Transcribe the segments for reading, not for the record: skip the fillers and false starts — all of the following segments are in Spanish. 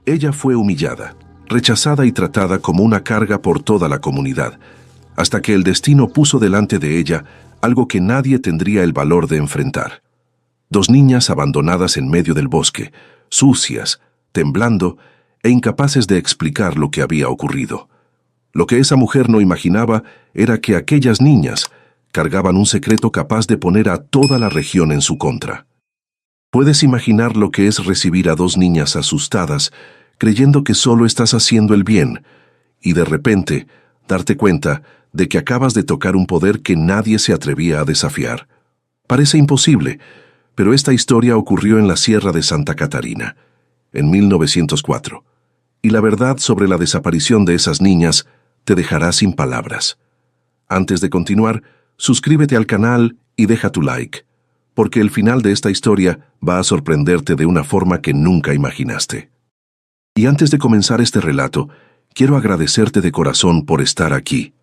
Ella fue humillada, rechazada y tratada como una carga por toda la comunidad, hasta que el destino puso delante de ella algo que nadie tendría el valor de enfrentar. 2 niñas abandonadas en medio del bosque, sucias, temblando e incapaces de explicar lo que había ocurrido. Lo que esa mujer no imaginaba era que aquellas niñas cargaban un secreto capaz de poner a toda la región en su contra. ¿Puedes imaginar lo que es recibir a 2 niñas asustadas, creyendo que solo estás haciendo el bien, y de repente darte cuenta de que acabas de tocar un poder que nadie se atrevía a desafiar? Parece imposible, pero esta historia ocurrió en la Sierra de Santa Catarina, en 1904, y la verdad sobre la desaparición de esas niñas te dejará sin palabras. Antes de continuar, suscríbete al canal y deja tu like, porque el final de esta historia va a sorprenderte de una forma que nunca imaginaste. Y antes de comenzar este relato, quiero agradecerte de corazón por estar aquí.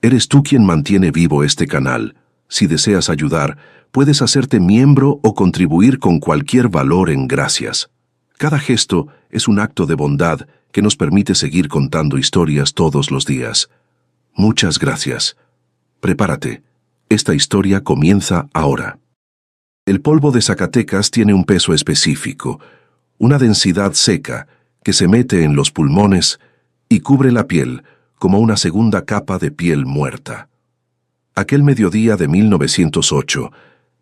Eres tú quien mantiene vivo este canal. Si deseas ayudar, puedes hacerte miembro o contribuir con cualquier valor en gracias. Cada gesto es un acto de bondad que nos permite seguir contando historias todos los días. Muchas gracias. Prepárate. Esta historia comienza ahora. El polvo de Zacatecas tiene un peso específico, una densidad seca que se mete en los pulmones y cubre la piel como una segunda capa de piel muerta. Aquel mediodía de 1908,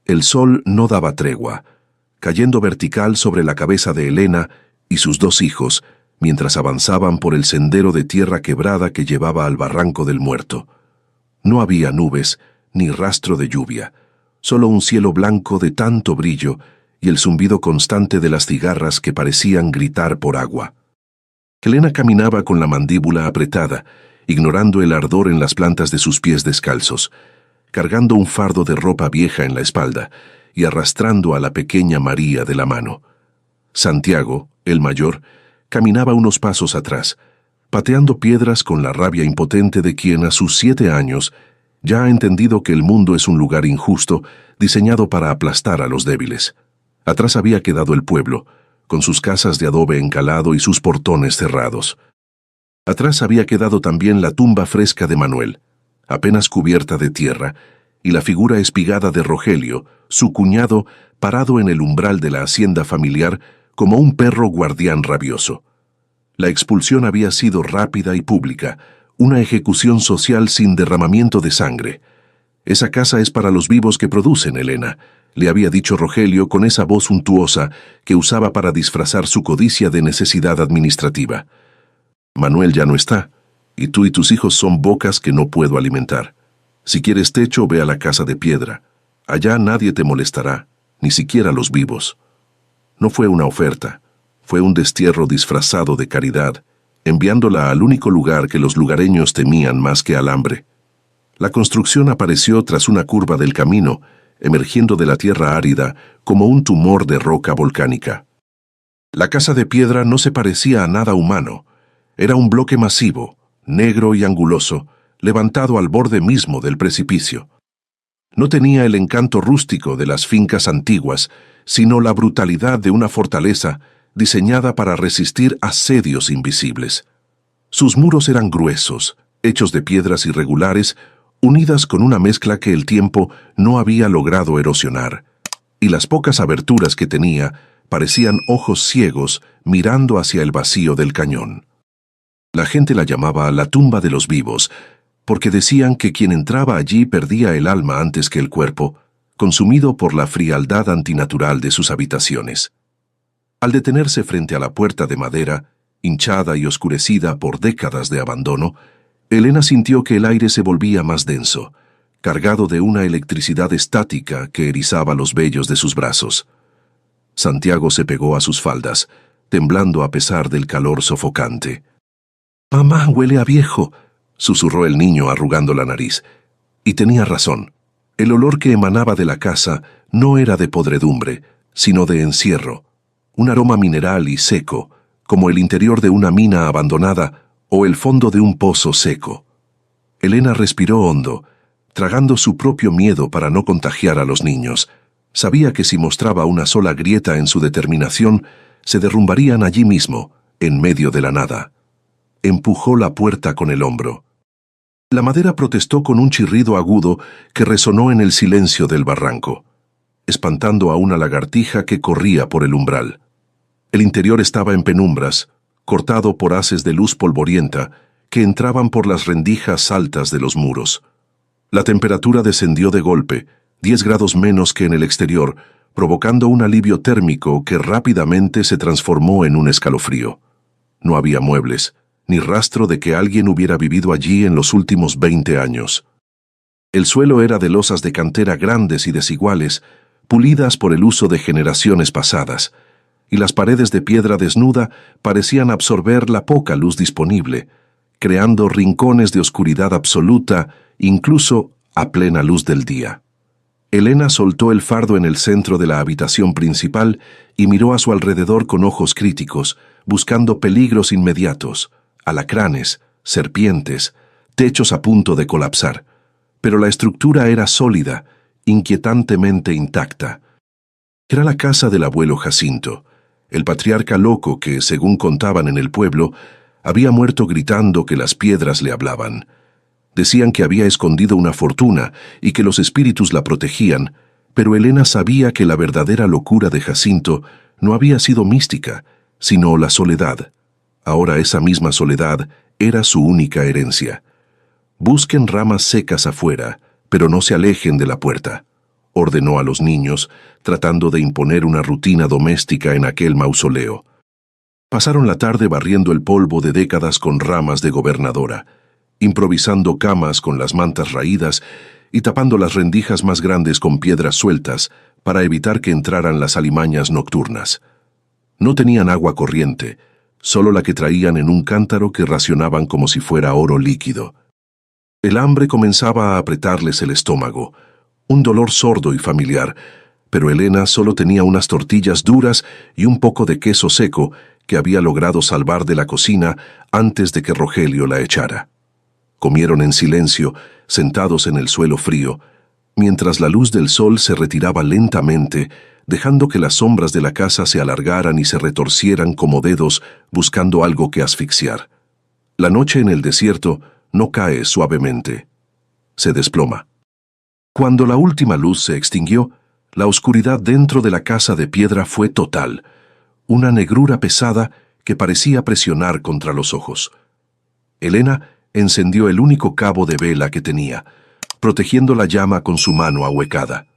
el sol no daba tregua, cayendo vertical sobre la cabeza de Elena y sus 2 hijos, mientras avanzaban por el sendero de tierra quebrada que llevaba al Barranco del Muerto. No había nubes, ni rastro de lluvia, solo un cielo blanco de tanto brillo y el zumbido constante de las cigarras que parecían gritar por agua. Elena caminaba con la mandíbula apretada, ignorando el ardor en las plantas de sus pies descalzos, cargando un fardo de ropa vieja en la espalda y arrastrando a la pequeña María de la mano. Santiago, el mayor, caminaba unos pasos atrás, pateando piedras con la rabia impotente de quien a sus 7 años ya ha entendido que el mundo es un lugar injusto, diseñado para aplastar a los débiles. Atrás había quedado el pueblo, con sus casas de adobe encalado y sus portones cerrados. Atrás había quedado también la tumba fresca de Manuel, apenas cubierta de tierra, y la figura espigada de Rogelio, su cuñado, parado en el umbral de la hacienda familiar como un perro guardián rabioso. La expulsión había sido rápida y pública, una ejecución social sin derramamiento de sangre. «Esa casa es para los vivos que producen, Elena», le había dicho Rogelio con esa voz untuosa que usaba para disfrazar su codicia de necesidad administrativa. «Manuel ya no está, y tú y tus hijos son bocas que no puedo alimentar. Si quieres techo, ve a la casa de piedra. Allá nadie te molestará, ni siquiera los vivos». No fue una oferta, fue un destierro disfrazado de caridad, enviándola al único lugar que los lugareños temían más que al hambre. La construcción apareció tras una curva del camino, emergiendo de la tierra árida como un tumor de roca volcánica. La casa de piedra no se parecía a nada humano. Era un bloque masivo, negro y anguloso, levantado al borde mismo del precipicio. No tenía el encanto rústico de las fincas antiguas, sino la brutalidad de una fortaleza diseñada para resistir asedios invisibles. Sus muros eran gruesos, hechos de piedras irregulares, unidas con una mezcla que el tiempo no había logrado erosionar, y las pocas aberturas que tenía parecían ojos ciegos mirando hacia el vacío del cañón. La gente la llamaba la tumba de los vivos, porque decían que quien entraba allí perdía el alma antes que el cuerpo, consumido por la frialdad antinatural de sus habitaciones. Al detenerse frente a la puerta de madera, hinchada y oscurecida por décadas de abandono, Elena sintió que el aire se volvía más denso, cargado de una electricidad estática que erizaba los vellos de sus brazos. Santiago se pegó a sus faldas, temblando a pesar del calor sofocante. «Mamá, huele a viejo», susurró el niño arrugando la nariz. Y tenía razón. El olor que emanaba de la casa no era de podredumbre, sino de encierro, un aroma mineral y seco, como el interior de una mina abandonada o el fondo de un pozo seco. Elena respiró hondo, tragando su propio miedo para no contagiar a los niños. Sabía que si mostraba una sola grieta en su determinación, se derrumbarían allí mismo, en medio de la nada. Empujó la puerta con el hombro. La madera protestó con un chirrido agudo que resonó en el silencio del barranco, espantando a una lagartija que corría por el umbral. El interior estaba en penumbras, cortado por haces de luz polvorienta que entraban por las rendijas altas de los muros. La temperatura descendió de golpe, 10 grados menos que en el exterior, provocando un alivio térmico que rápidamente se transformó en un escalofrío. No había muebles, ni rastro de que alguien hubiera vivido allí en los últimos 20 años. El suelo era de losas de cantera grandes y desiguales, pulidas por el uso de generaciones pasadas, y las paredes de piedra desnuda parecían absorber la poca luz disponible, creando rincones de oscuridad absoluta, incluso a plena luz del día. Elena soltó el fardo en el centro de la habitación principal y miró a su alrededor con ojos críticos, buscando peligros inmediatos, alacranes, serpientes, techos a punto de colapsar. Pero la estructura era sólida, inquietantemente intacta. Era la casa del abuelo Jacinto, el patriarca loco que, según contaban en el pueblo, había muerto gritando que las piedras le hablaban. Decían que había escondido una fortuna y que los espíritus la protegían, pero Elena sabía que la verdadera locura de Jacinto no había sido mística, sino la soledad. Ahora esa misma soledad era su única herencia. «Busquen ramas secas afuera, pero no se alejen de la puerta», ordenó a los niños, tratando de imponer una rutina doméstica en aquel mausoleo. Pasaron la tarde barriendo el polvo de décadas con ramas de gobernadora, improvisando camas con las mantas raídas y tapando las rendijas más grandes con piedras sueltas para evitar que entraran las alimañas nocturnas. No tenían agua corriente, solo la que traían en un cántaro que racionaban como si fuera oro líquido. El hambre comenzaba a apretarles el estómago, un dolor sordo y familiar, pero Elena solo tenía unas tortillas duras y un poco de queso seco que había logrado salvar de la cocina antes de que Rogelio la echara. Comieron en silencio, sentados en el suelo frío, mientras la luz del sol se retiraba lentamente, dejando que las sombras de la casa se alargaran y se retorcieran como dedos buscando algo que asfixiar. La noche en el desierto no cae suavemente, se desploma. Cuando la última luz se extinguió, la oscuridad dentro de la casa de piedra fue total, una negrura pesada que parecía presionar contra los ojos. Elena encendió el único cabo de vela que tenía, protegiendo la llama con su mano ahuecada.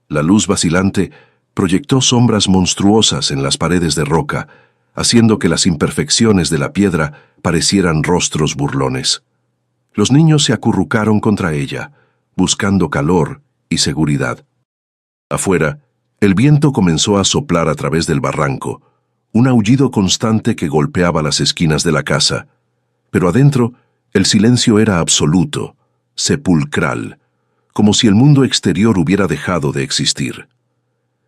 La luz vacilante proyectó sombras monstruosas en las paredes de roca, haciendo que las imperfecciones de la piedra parecieran rostros burlones. Los niños se acurrucaron contra ella, buscando calor y seguridad. Afuera, el viento comenzó a soplar a través del barranco, un aullido constante que golpeaba las esquinas de la casa, pero adentro el silencio era absoluto, sepulcral, como si el mundo exterior hubiera dejado de existir.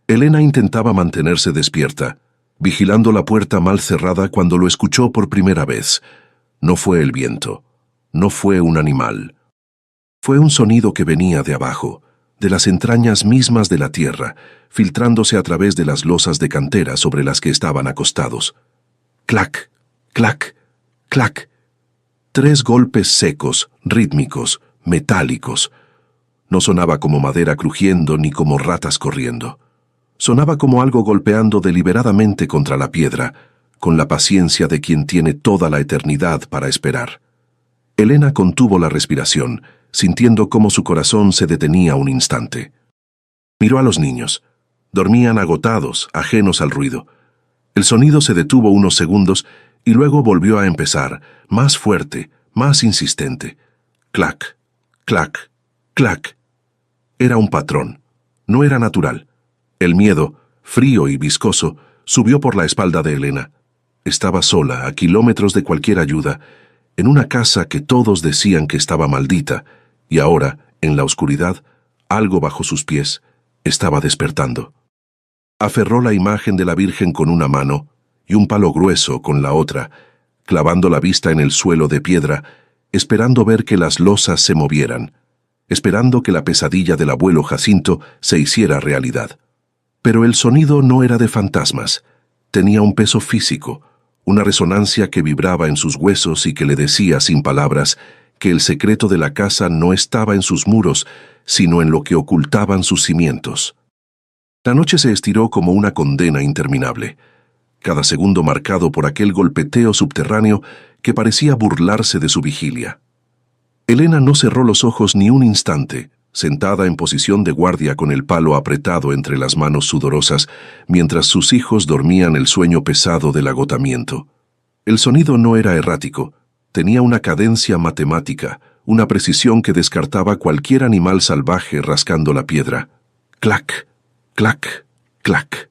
Elena intentaba mantenerse despierta, vigilando la puerta mal cerrada cuando lo escuchó por primera vez. No fue el viento, no fue un animal. Fue un sonido que venía de abajo, de las entrañas mismas de la tierra, filtrándose a través de las losas de cantera sobre las que estaban acostados. Clac, clac, clac. 3 golpes secos, rítmicos, metálicos. No sonaba como madera crujiendo ni como ratas corriendo. Sonaba como algo golpeando deliberadamente contra la piedra, con la paciencia de quien tiene toda la eternidad para esperar. Elena contuvo la respiración, sintiendo cómo su corazón se detenía un instante. Miró a los niños. Dormían agotados, ajenos al ruido. El sonido se detuvo unos segundos y luego volvió a empezar, más fuerte, más insistente. Clac, clac, clac. Era un patrón. No era natural. El miedo, frío y viscoso, subió por la espalda de Elena. Estaba sola, a kilómetros de cualquier ayuda, en una casa que todos decían que estaba maldita, y ahora, en la oscuridad, algo bajo sus pies estaba despertando. Aferró la imagen de la Virgen con una mano y un palo grueso con la otra, clavando la vista en el suelo de piedra, esperando ver que las losas se movieran, esperando que la pesadilla del abuelo Jacinto se hiciera realidad. Pero el sonido no era de fantasmas, tenía un peso físico, una resonancia que vibraba en sus huesos y que le decía sin palabras que el secreto de la casa no estaba en sus muros, sino en lo que ocultaban sus cimientos. La noche se estiró como una condena interminable, cada segundo marcado por aquel golpeteo subterráneo que parecía burlarse de su vigilia. Elena no cerró los ojos ni un instante, sentada en posición de guardia con el palo apretado entre las manos sudorosas, mientras sus hijos dormían el sueño pesado del agotamiento. El sonido no era errático, tenía una cadencia matemática, una precisión que descartaba cualquier animal salvaje rascando la piedra. Clac, clac, clac.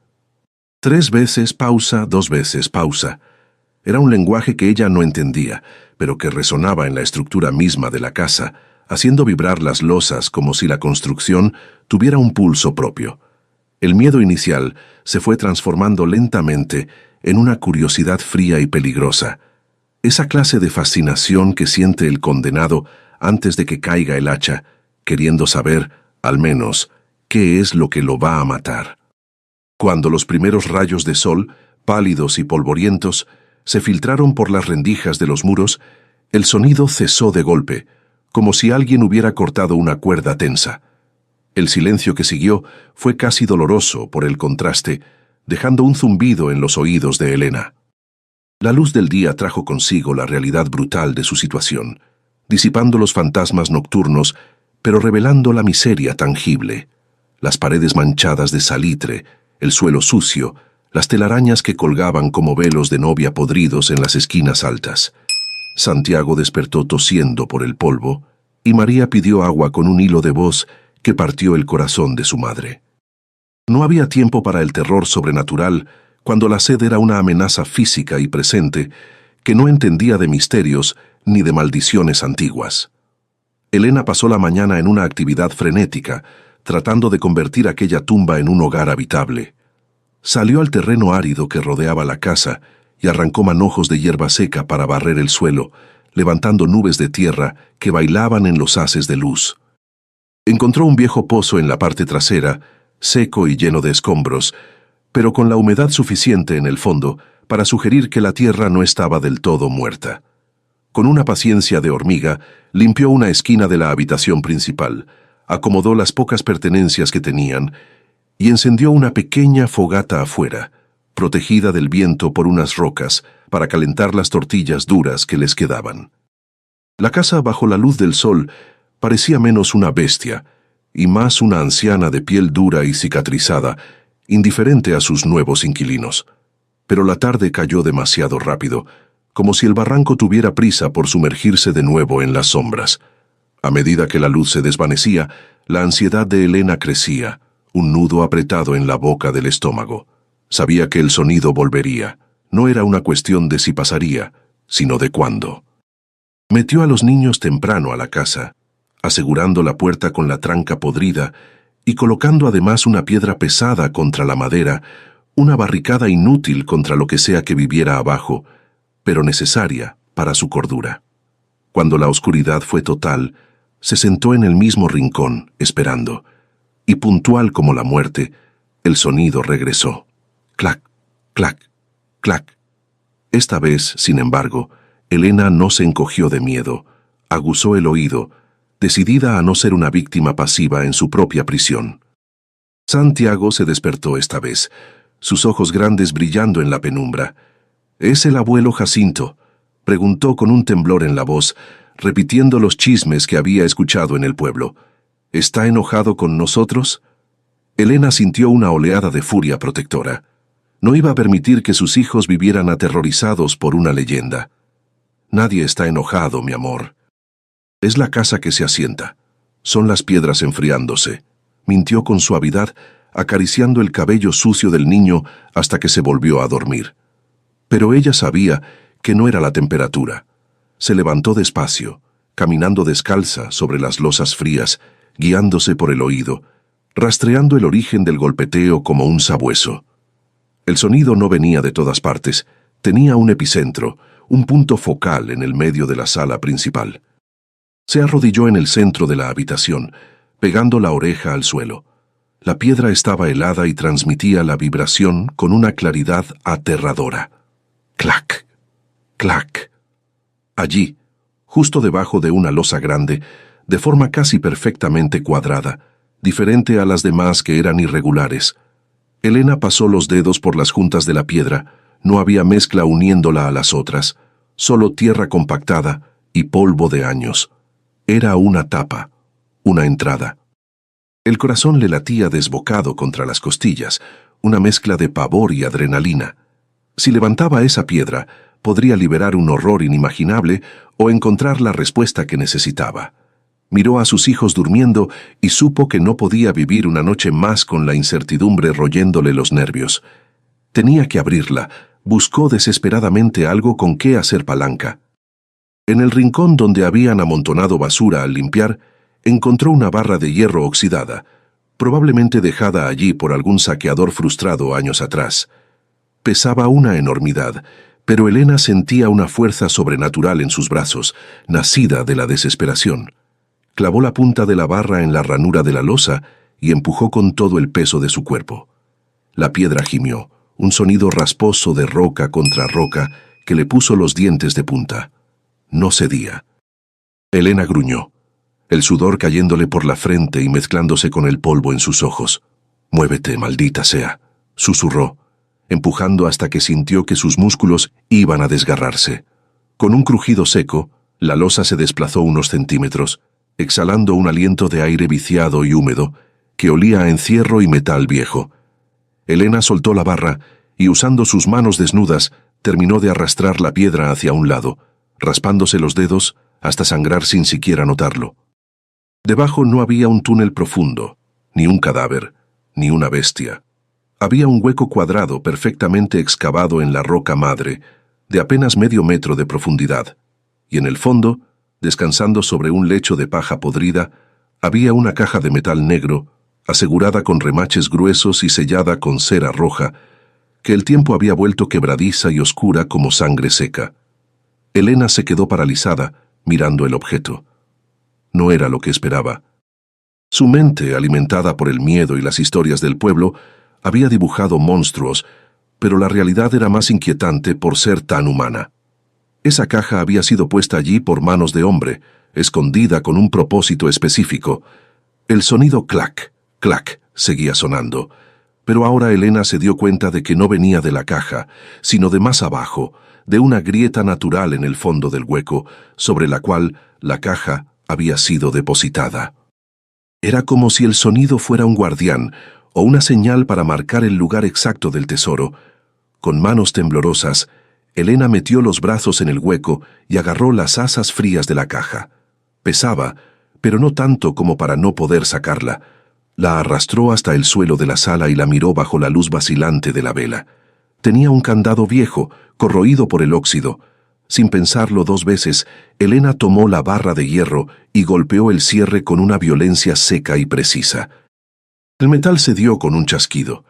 3 veces pausa, 2 veces pausa. Era un lenguaje que ella no entendía, pero que resonaba en la estructura misma de la casa, haciendo vibrar las losas como si la construcción tuviera un pulso propio. El miedo inicial se fue transformando lentamente en una curiosidad fría y peligrosa, esa clase de fascinación que siente el condenado antes de que caiga el hacha, queriendo saber, al menos, qué es lo que lo va a matar. Cuando los primeros rayos de sol, pálidos y polvorientos, se filtraron por las rendijas de los muros, el sonido cesó de golpe, como si alguien hubiera cortado una cuerda tensa. El silencio que siguió fue casi doloroso por el contraste, dejando un zumbido en los oídos de Elena. La luz del día trajo consigo la realidad brutal de su situación, disipando los fantasmas nocturnos, pero revelando la miseria tangible. Las paredes manchadas de salitre, el suelo sucio, las telarañas que colgaban como velos de novia podridos en las esquinas altas. Santiago despertó tosiendo por el polvo, y María pidió agua con un hilo de voz que partió el corazón de su madre. No había tiempo para el terror sobrenatural cuando la sed era una amenaza física y presente que no entendía de misterios ni de maldiciones antiguas. Elena pasó la mañana en una actividad frenética, tratando de convertir aquella tumba en un hogar habitable. Salió al terreno árido que rodeaba la casa y arrancó manojos de hierba seca para barrer el suelo, levantando nubes de tierra que bailaban en los haces de luz. Encontró un viejo pozo en la parte trasera, seco y lleno de escombros, pero con la humedad suficiente en el fondo para sugerir que la tierra no estaba del todo muerta. Con una paciencia de hormiga, limpió una esquina de la habitación principal, acomodó las pocas pertenencias que tenían y encendió una pequeña fogata afuera, protegida del viento por unas rocas para calentar las tortillas duras que les quedaban. La casa bajo la luz del sol parecía menos una bestia y más una anciana de piel dura y cicatrizada, indiferente a sus nuevos inquilinos. Pero la tarde cayó demasiado rápido, como si el barranco tuviera prisa por sumergirse de nuevo en las sombras. A medida que la luz se desvanecía, la ansiedad de Elena crecía, un nudo apretado en la boca del estómago. Sabía que el sonido volvería. No era una cuestión de si pasaría, sino de cuándo. Metió a los niños temprano a la casa, asegurando la puerta con la tranca podrida y colocando además una piedra pesada contra la madera, una barricada inútil contra lo que sea que viviera abajo, pero necesaria para su cordura. Cuando la oscuridad fue total, se sentó en el mismo rincón, esperando, y puntual como la muerte, el sonido regresó. Clac, clac, clac. Esta vez, sin embargo, Elena no se encogió de miedo, aguzó el oído, decidida a no ser una víctima pasiva en su propia prisión. Santiago se despertó esta vez, sus ojos grandes brillando en la penumbra. «¿Es el abuelo Jacinto?», preguntó con un temblor en la voz, repitiendo los chismes que había escuchado en el pueblo. «¿Está enojado con nosotros?». Elena sintió una oleada de furia protectora. No iba a permitir que sus hijos vivieran aterrorizados por una leyenda. «Nadie está enojado, mi amor. Es la casa que se asienta. Son las piedras enfriándose», mintió con suavidad, acariciando el cabello sucio del niño hasta que se volvió a dormir. Pero ella sabía que no era la temperatura. Se levantó despacio, caminando descalza sobre las losas frías, guiándose por el oído, rastreando el origen del golpeteo como un sabueso. El sonido no venía de todas partes, tenía un epicentro, un punto focal en el medio de la sala principal. Se arrodilló en el centro de la habitación, pegando la oreja al suelo. La piedra estaba helada y transmitía la vibración con una claridad aterradora. ¡Clac! clac. Allí, justo debajo de una losa grande, de forma casi perfectamente cuadrada, diferente a las demás que eran irregulares. Elena pasó los dedos por las juntas de la piedra. No había mezcla uniéndola a las otras, solo tierra compactada y polvo de años. Era una tapa, una entrada. El corazón le latía desbocado contra las costillas, una mezcla de pavor y adrenalina. Si levantaba esa piedra, podría liberar un horror inimaginable o encontrar la respuesta que necesitaba. Miró a sus hijos durmiendo y supo que no podía vivir una noche más con la incertidumbre royéndole los nervios. Tenía que abrirla. Buscó desesperadamente algo con qué hacer palanca. En el rincón donde habían amontonado basura al limpiar, encontró una barra de hierro oxidada, probablemente dejada allí por algún saqueador frustrado años atrás. Pesaba una enormidad, pero Elena sentía una fuerza sobrenatural en sus brazos, nacida de la desesperación. Clavó la punta de la barra en la ranura de la losa y empujó con todo el peso de su cuerpo. La piedra gimió, un sonido rasposo de roca contra roca que le puso los dientes de punta. No cedía. Elena gruñó, el sudor cayéndole por la frente y mezclándose con el polvo en sus ojos. «Muévete, maldita sea», susurró, empujando hasta que sintió que sus músculos iban a desgarrarse. Con un crujido seco, la losa se desplazó unos centímetros, exhalando un aliento de aire viciado y húmedo que olía a encierro y metal viejo. Elena soltó la barra y, usando sus manos desnudas, terminó de arrastrar la piedra hacia un lado, raspándose los dedos hasta sangrar sin siquiera notarlo. Debajo no había un túnel profundo, ni un cadáver, ni una bestia. Había un hueco cuadrado perfectamente excavado en la roca madre, de apenas medio metro de profundidad, y en el fondo, descansando sobre un lecho de paja podrida, había una caja de metal negro, asegurada con remaches gruesos y sellada con cera roja, que el tiempo había vuelto quebradiza y oscura como sangre seca. Elena se quedó paralizada, mirando el objeto. No era lo que esperaba. Su mente, alimentada por el miedo y las historias del pueblo, había dibujado monstruos, pero la realidad era más inquietante por ser tan humana. Esa caja había sido puesta allí por manos de hombre, escondida con un propósito específico. El sonido clac, clac, seguía sonando, pero ahora Elena se dio cuenta de que no venía de la caja, sino de más abajo, de una grieta natural en el fondo del hueco, sobre la cual la caja había sido depositada. Era como si el sonido fuera un guardián o una señal para marcar el lugar exacto del tesoro. Con manos temblorosas, Elena metió los brazos en el hueco y agarró las asas frías de la caja. Pesaba, pero no tanto como para no poder sacarla. La arrastró hasta el suelo de la sala y la miró bajo la luz vacilante de la vela. Tenía un candado viejo, corroído por el óxido. Sin pensarlo dos veces, Elena tomó la barra de hierro y golpeó el cierre con una violencia seca y precisa. El metal cedió con un chasquido.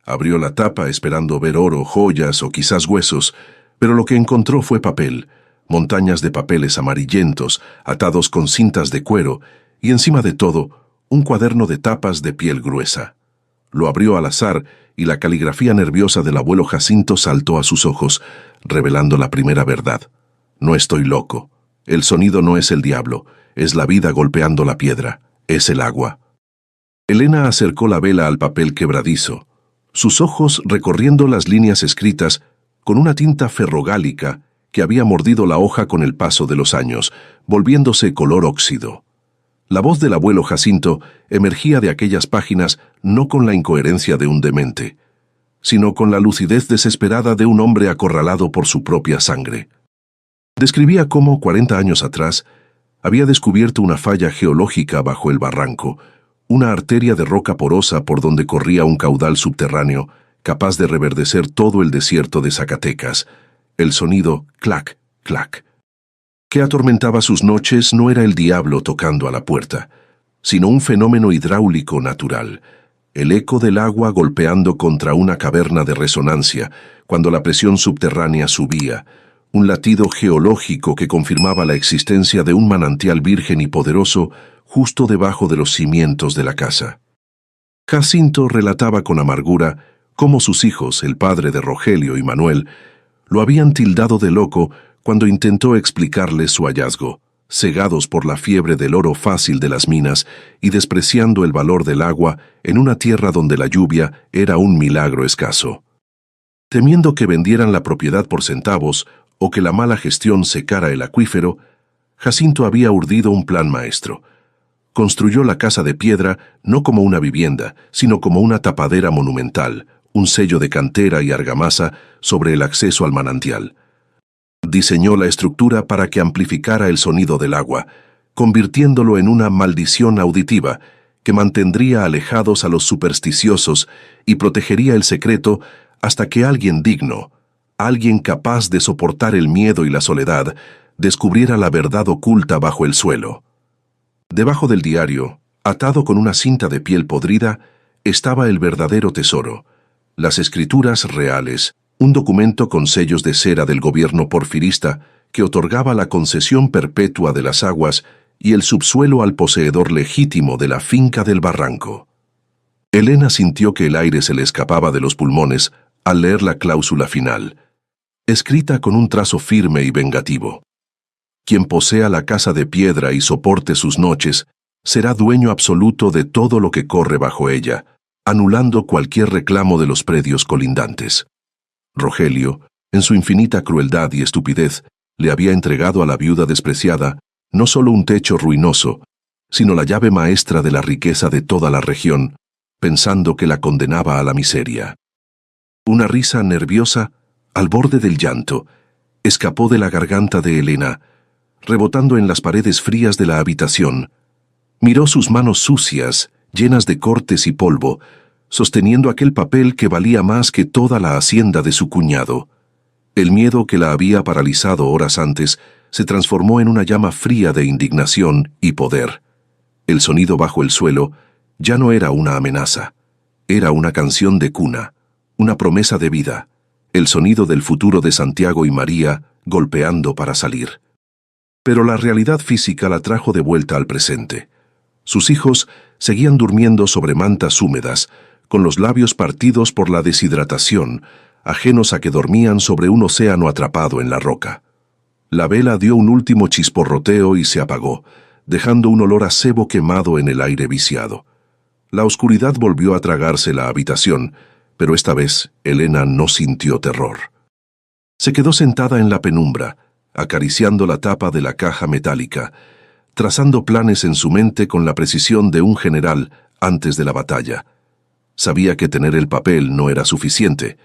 Abrió la tapa esperando ver oro, joyas o quizás huesos, pero lo que encontró fue papel, montañas de papeles amarillentos, atados con cintas de cuero, y encima de todo, un cuaderno de tapas de piel gruesa. Lo abrió al azar y la caligrafía nerviosa del abuelo Jacinto saltó a sus ojos, revelando la primera verdad. No estoy loco. El sonido no es el diablo, es la vida golpeando la piedra, es el agua. Elena acercó la vela al papel quebradizo, sus ojos recorriendo las líneas escritas con una tinta ferrogálica que había mordido la hoja con el paso de los años, volviéndose color óxido. La voz del abuelo Jacinto emergía de aquellas páginas no con la incoherencia de un demente, sino con la lucidez desesperada de un hombre acorralado por su propia sangre. Describía cómo, 40 años atrás, había descubierto una falla geológica bajo el barranco, una arteria de roca porosa por donde corría un caudal subterráneo, capaz de reverdecer todo el desierto de Zacatecas. El sonido clac, clac, que atormentaba sus noches no era el diablo tocando a la puerta, sino un fenómeno hidráulico natural, el eco del agua golpeando contra una caverna de resonancia cuando la presión subterránea subía, un latido geológico que confirmaba la existencia de un manantial virgen y poderoso justo debajo de los cimientos de la casa. Jacinto relataba con amargura cómo sus hijos, el padre de Rogelio y Manuel, lo habían tildado de loco cuando intentó explicarles su hallazgo, cegados por la fiebre del oro fácil de las minas y despreciando el valor del agua en una tierra donde la lluvia era un milagro escaso. Temiendo que vendieran la propiedad por centavos o que la mala gestión secara el acuífero, Jacinto había urdido un plan maestro. Construyó la casa de piedra no como una vivienda, sino como una tapadera monumental, un sello de cantera y argamasa sobre el acceso al manantial. Diseñó la estructura para que amplificara el sonido del agua, convirtiéndolo en una maldición auditiva que mantendría alejados a los supersticiosos y protegería el secreto hasta que alguien digno, alguien capaz de soportar el miedo y la soledad, descubriera la verdad oculta bajo el suelo. Debajo del diario, atado con una cinta de piel podrida, estaba el verdadero tesoro, las escrituras reales, un documento con sellos de cera del gobierno porfirista que otorgaba la concesión perpetua de las aguas y el subsuelo al poseedor legítimo de la finca del barranco. Elena sintió que el aire se le escapaba de los pulmones al leer la cláusula final, escrita con un trazo firme y vengativo. Quien posea la casa de piedra y soporte sus noches, será dueño absoluto de todo lo que corre bajo ella, anulando cualquier reclamo de los predios colindantes. Rogelio, en su infinita crueldad y estupidez, le había entregado a la viuda despreciada no solo un techo ruinoso, sino la llave maestra de la riqueza de toda la región, pensando que la condenaba a la miseria. Una risa nerviosa, al borde del llanto, escapó de la garganta de Elena, rebotando en las paredes frías de la habitación. Miró sus manos sucias, llenas de cortes y polvo, sosteniendo aquel papel que valía más que toda la hacienda de su cuñado. El miedo que la había paralizado horas antes se transformó en una llama fría de indignación y poder. El sonido bajo el suelo ya no era una amenaza, era una canción de cuna, una promesa de vida, el sonido del futuro de Santiago y María golpeando para salir. Pero la realidad física la trajo de vuelta al presente. Sus hijos seguían durmiendo sobre mantas húmedas, con los labios partidos por la deshidratación, ajenos a que dormían sobre un océano atrapado en la roca. La vela dio un último chisporroteo y se apagó, dejando un olor a cebo quemado en el aire viciado. La oscuridad volvió a tragarse la habitación, pero esta vez Elena no sintió terror. Se quedó sentada en la penumbra, acariciando la tapa de la caja metálica, trazando planes en su mente con la precisión de un general antes de la batalla. Sabía que tener el papel no era suficiente.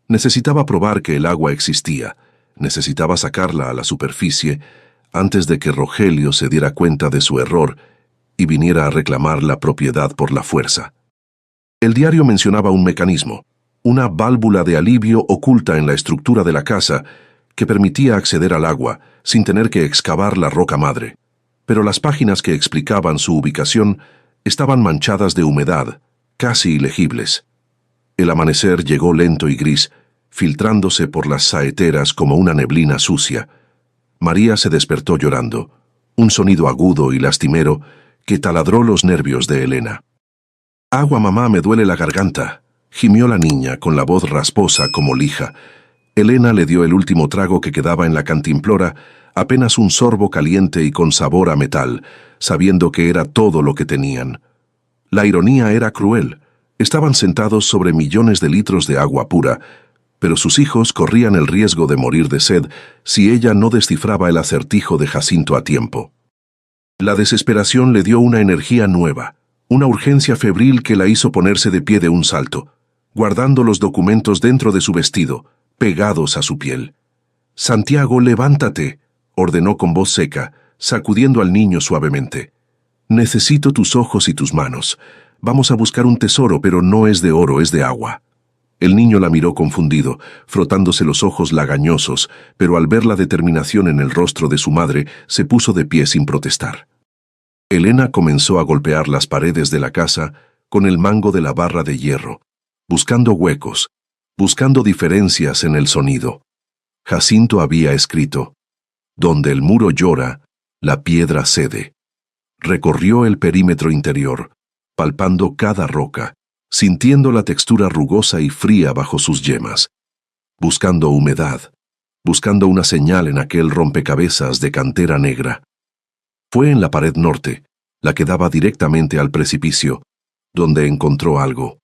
Necesitaba probar que el agua existía. Necesitaba sacarla a la superficie antes de que Rogelio se diera cuenta de su error y viniera a reclamar la propiedad por la fuerza. El diario mencionaba un mecanismo, una válvula de alivio oculta en la estructura de la casa que permitía acceder al agua sin tener que excavar la roca madre. Pero las páginas que explicaban su ubicación estaban manchadas de humedad, casi ilegibles. El amanecer llegó lento y gris, filtrándose por las saeteras como una neblina sucia. María se despertó llorando, un sonido agudo y lastimero que taladró los nervios de Elena. «Agua, mamá, me duele la garganta», gimió la niña con la voz rasposa como lija. Elena le dio el último trago que quedaba en la cantimplora, apenas un sorbo caliente y con sabor a metal, sabiendo que era todo lo que tenían. La ironía era cruel. Estaban sentados sobre millones de litros de agua pura, pero sus hijos corrían el riesgo de morir de sed si ella no descifraba el acertijo de Jacinto a tiempo. La desesperación le dio una energía nueva, una urgencia febril que la hizo ponerse de pie de un salto, guardando los documentos dentro de su vestido, pegados a su piel. «Santiago, levántate», ordenó con voz seca, sacudiendo al niño suavemente. «Necesito tus ojos y tus manos. Vamos a buscar un tesoro, pero no es de oro, es de agua». El niño la miró confundido, frotándose los ojos lagañosos, pero al ver la determinación en el rostro de su madre, se puso de pie sin protestar. Elena comenzó a golpear las paredes de la casa con el mango de la barra de hierro, buscando huecos, buscando diferencias en el sonido. Jacinto había escrito: «Donde el muro llora, la piedra cede». Recorrió el perímetro interior, palpando cada roca, sintiendo la textura rugosa y fría bajo sus yemas, buscando humedad, buscando una señal en aquel rompecabezas de cantera negra. Fue en la pared norte, la que daba directamente al precipicio, donde encontró algo.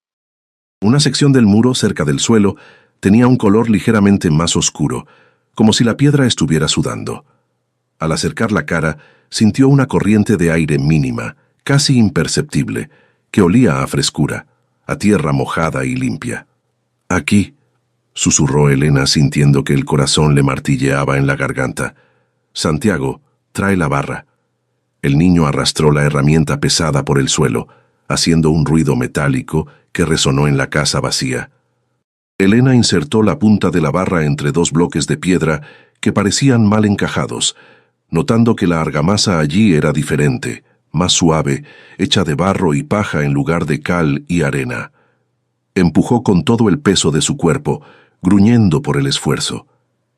Una sección del muro cerca del suelo tenía un color ligeramente más oscuro, como si la piedra estuviera sudando. Al acercar la cara, sintió una corriente de aire mínima, casi imperceptible, que olía a frescura, a tierra mojada y limpia. «Aquí», susurró Elena sintiendo que el corazón le martilleaba en la garganta. «Santiago, trae la barra». El niño arrastró la herramienta pesada por el suelo, haciendo un ruido metálico que resonó en la casa vacía. Elena insertó la punta de la barra entre dos bloques de piedra que parecían mal encajados, notando que la argamasa allí era diferente, más suave, hecha de barro y paja en lugar de cal y arena. Empujó con todo el peso de su cuerpo, gruñendo por el esfuerzo.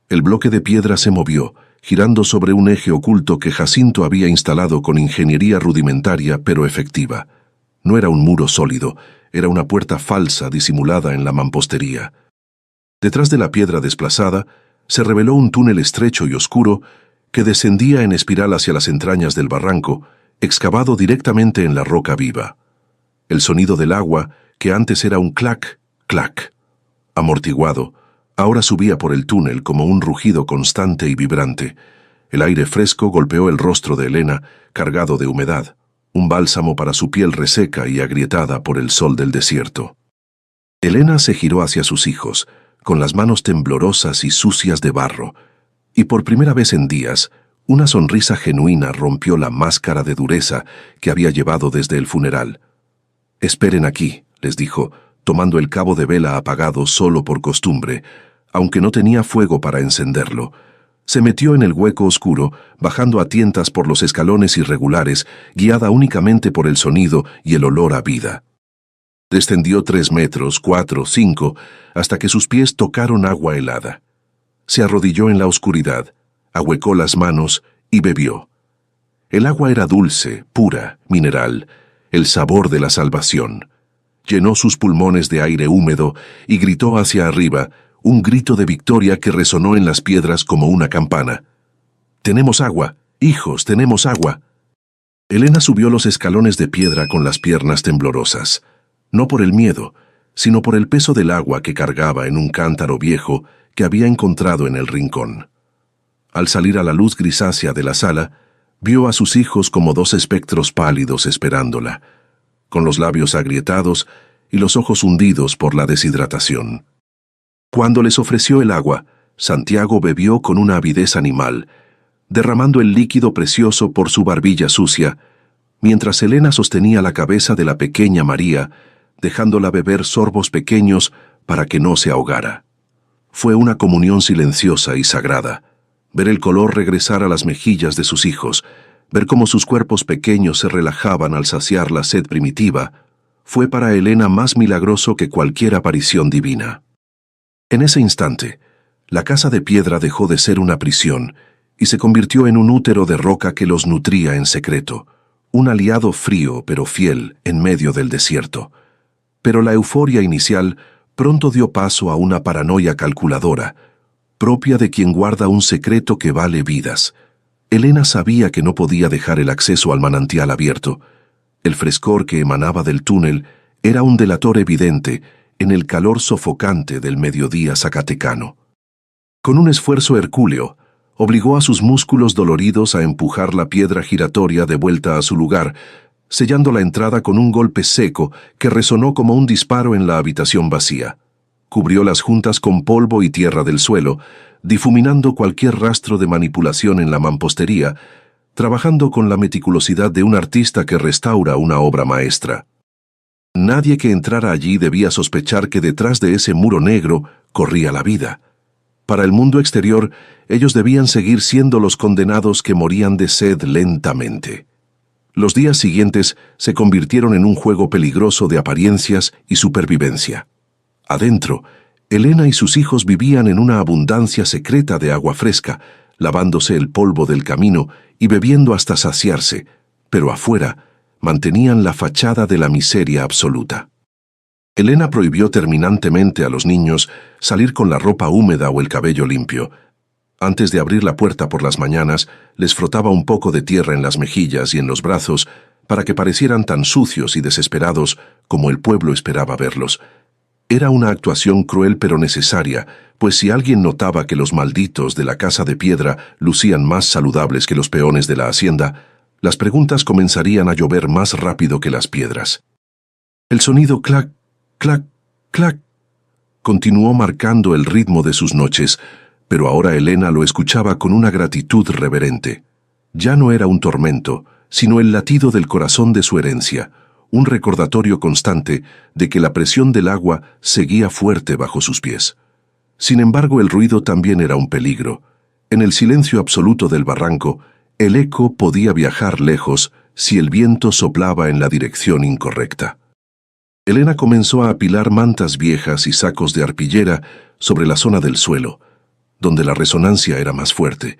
El bloque de piedra se movió, girando sobre un eje oculto que Jacinto había instalado con ingeniería rudimentaria pero efectiva. No era un muro sólido, era una puerta falsa disimulada en la mampostería. Detrás de la piedra desplazada, se reveló un túnel estrecho y oscuro que descendía en espiral hacia las entrañas del barranco, excavado directamente en la roca viva. El sonido del agua, que antes era un clac, clac, amortiguado, ahora subía por el túnel como un rugido constante y vibrante. El aire fresco golpeó el rostro de Elena, cargado de humedad, un bálsamo para su piel reseca y agrietada por el sol del desierto. Elena se giró hacia sus hijos, con las manos temblorosas y sucias de barro, y por primera vez en días, una sonrisa genuina rompió la máscara de dureza que había llevado desde el funeral. «Esperen aquí», les dijo, tomando el cabo de vela apagado solo por costumbre, aunque no tenía fuego para encenderlo. Se metió en el hueco oscuro, bajando a tientas por los escalones irregulares, guiada únicamente por el sonido y el olor a vida. Descendió 3 metros, 4, 5, hasta que sus pies tocaron agua helada. Se arrodilló en la oscuridad, ahuecó las manos y bebió. El agua era dulce, pura, mineral, el sabor de la salvación. Llenó sus pulmones de aire húmedo y gritó hacia arriba, un grito de victoria que resonó en las piedras como una campana. «¡Tenemos agua! ¡Hijos, tenemos agua!». Elena subió los escalones de piedra con las piernas temblorosas, no por el miedo, sino por el peso del agua que cargaba en un cántaro viejo que había encontrado en el rincón. Al salir a la luz grisácea de la sala, vio a sus hijos como 2 espectros pálidos esperándola, con los labios agrietados y los ojos hundidos por la deshidratación. Cuando les ofreció el agua, Santiago bebió con una avidez animal, derramando el líquido precioso por su barbilla sucia, mientras Elena sostenía la cabeza de la pequeña María, dejándola beber sorbos pequeños para que no se ahogara. Fue una comunión silenciosa y sagrada, ver el color regresar a las mejillas de sus hijos, ver cómo sus cuerpos pequeños se relajaban al saciar la sed primitiva, fue para Elena más milagroso que cualquier aparición divina. En ese instante, la casa de piedra dejó de ser una prisión y se convirtió en un útero de roca que los nutría en secreto, un aliado frío pero fiel en medio del desierto. Pero la euforia inicial pronto dio paso a una paranoia calculadora, propia de quien guarda un secreto que vale vidas. Elena sabía que no podía dejar el acceso al manantial abierto. El frescor que emanaba del túnel era un delator evidente en el calor sofocante del mediodía zacatecano. Con un esfuerzo hercúleo, obligó a sus músculos doloridos a empujar la piedra giratoria de vuelta a su lugar, sellando la entrada con un golpe seco que resonó como un disparo en la habitación vacía. Cubrió las juntas con polvo y tierra del suelo, difuminando cualquier rastro de manipulación en la mampostería, trabajando con la meticulosidad de un artista que restaura una obra maestra. Nadie que entrara allí debía sospechar que detrás de ese muro negro corría la vida. Para el mundo exterior, ellos debían seguir siendo los condenados que morían de sed lentamente. Los días siguientes se convirtieron en un juego peligroso de apariencias y supervivencia. Adentro, Elena y sus hijos vivían en una abundancia secreta de agua fresca, lavándose el polvo del camino y bebiendo hasta saciarse, pero afuera mantenían la fachada de la miseria absoluta. Elena prohibió terminantemente a los niños salir con la ropa húmeda o el cabello limpio, Antes de abrir la puerta por las mañanas, les frotaba un poco de tierra en las mejillas y en los brazos para que parecieran tan sucios y desesperados como el pueblo esperaba verlos. Era una actuación cruel pero necesaria, pues si alguien notaba que los malditos de la casa de piedra lucían más saludables que los peones de la hacienda, las preguntas comenzarían a llover más rápido que las piedras. El sonido clac, clac, clac continuó marcando el ritmo de sus noches, pero ahora Elena lo escuchaba con una gratitud reverente. Ya no era un tormento, sino el latido del corazón de su herencia, un recordatorio constante de que la presión del agua seguía fuerte bajo sus pies. Sin embargo, el ruido también era un peligro. En el silencio absoluto del barranco, el eco podía viajar lejos si el viento soplaba en la dirección incorrecta. Elena comenzó a apilar mantas viejas y sacos de arpillera sobre la zona del suelo, donde la resonancia era más fuerte,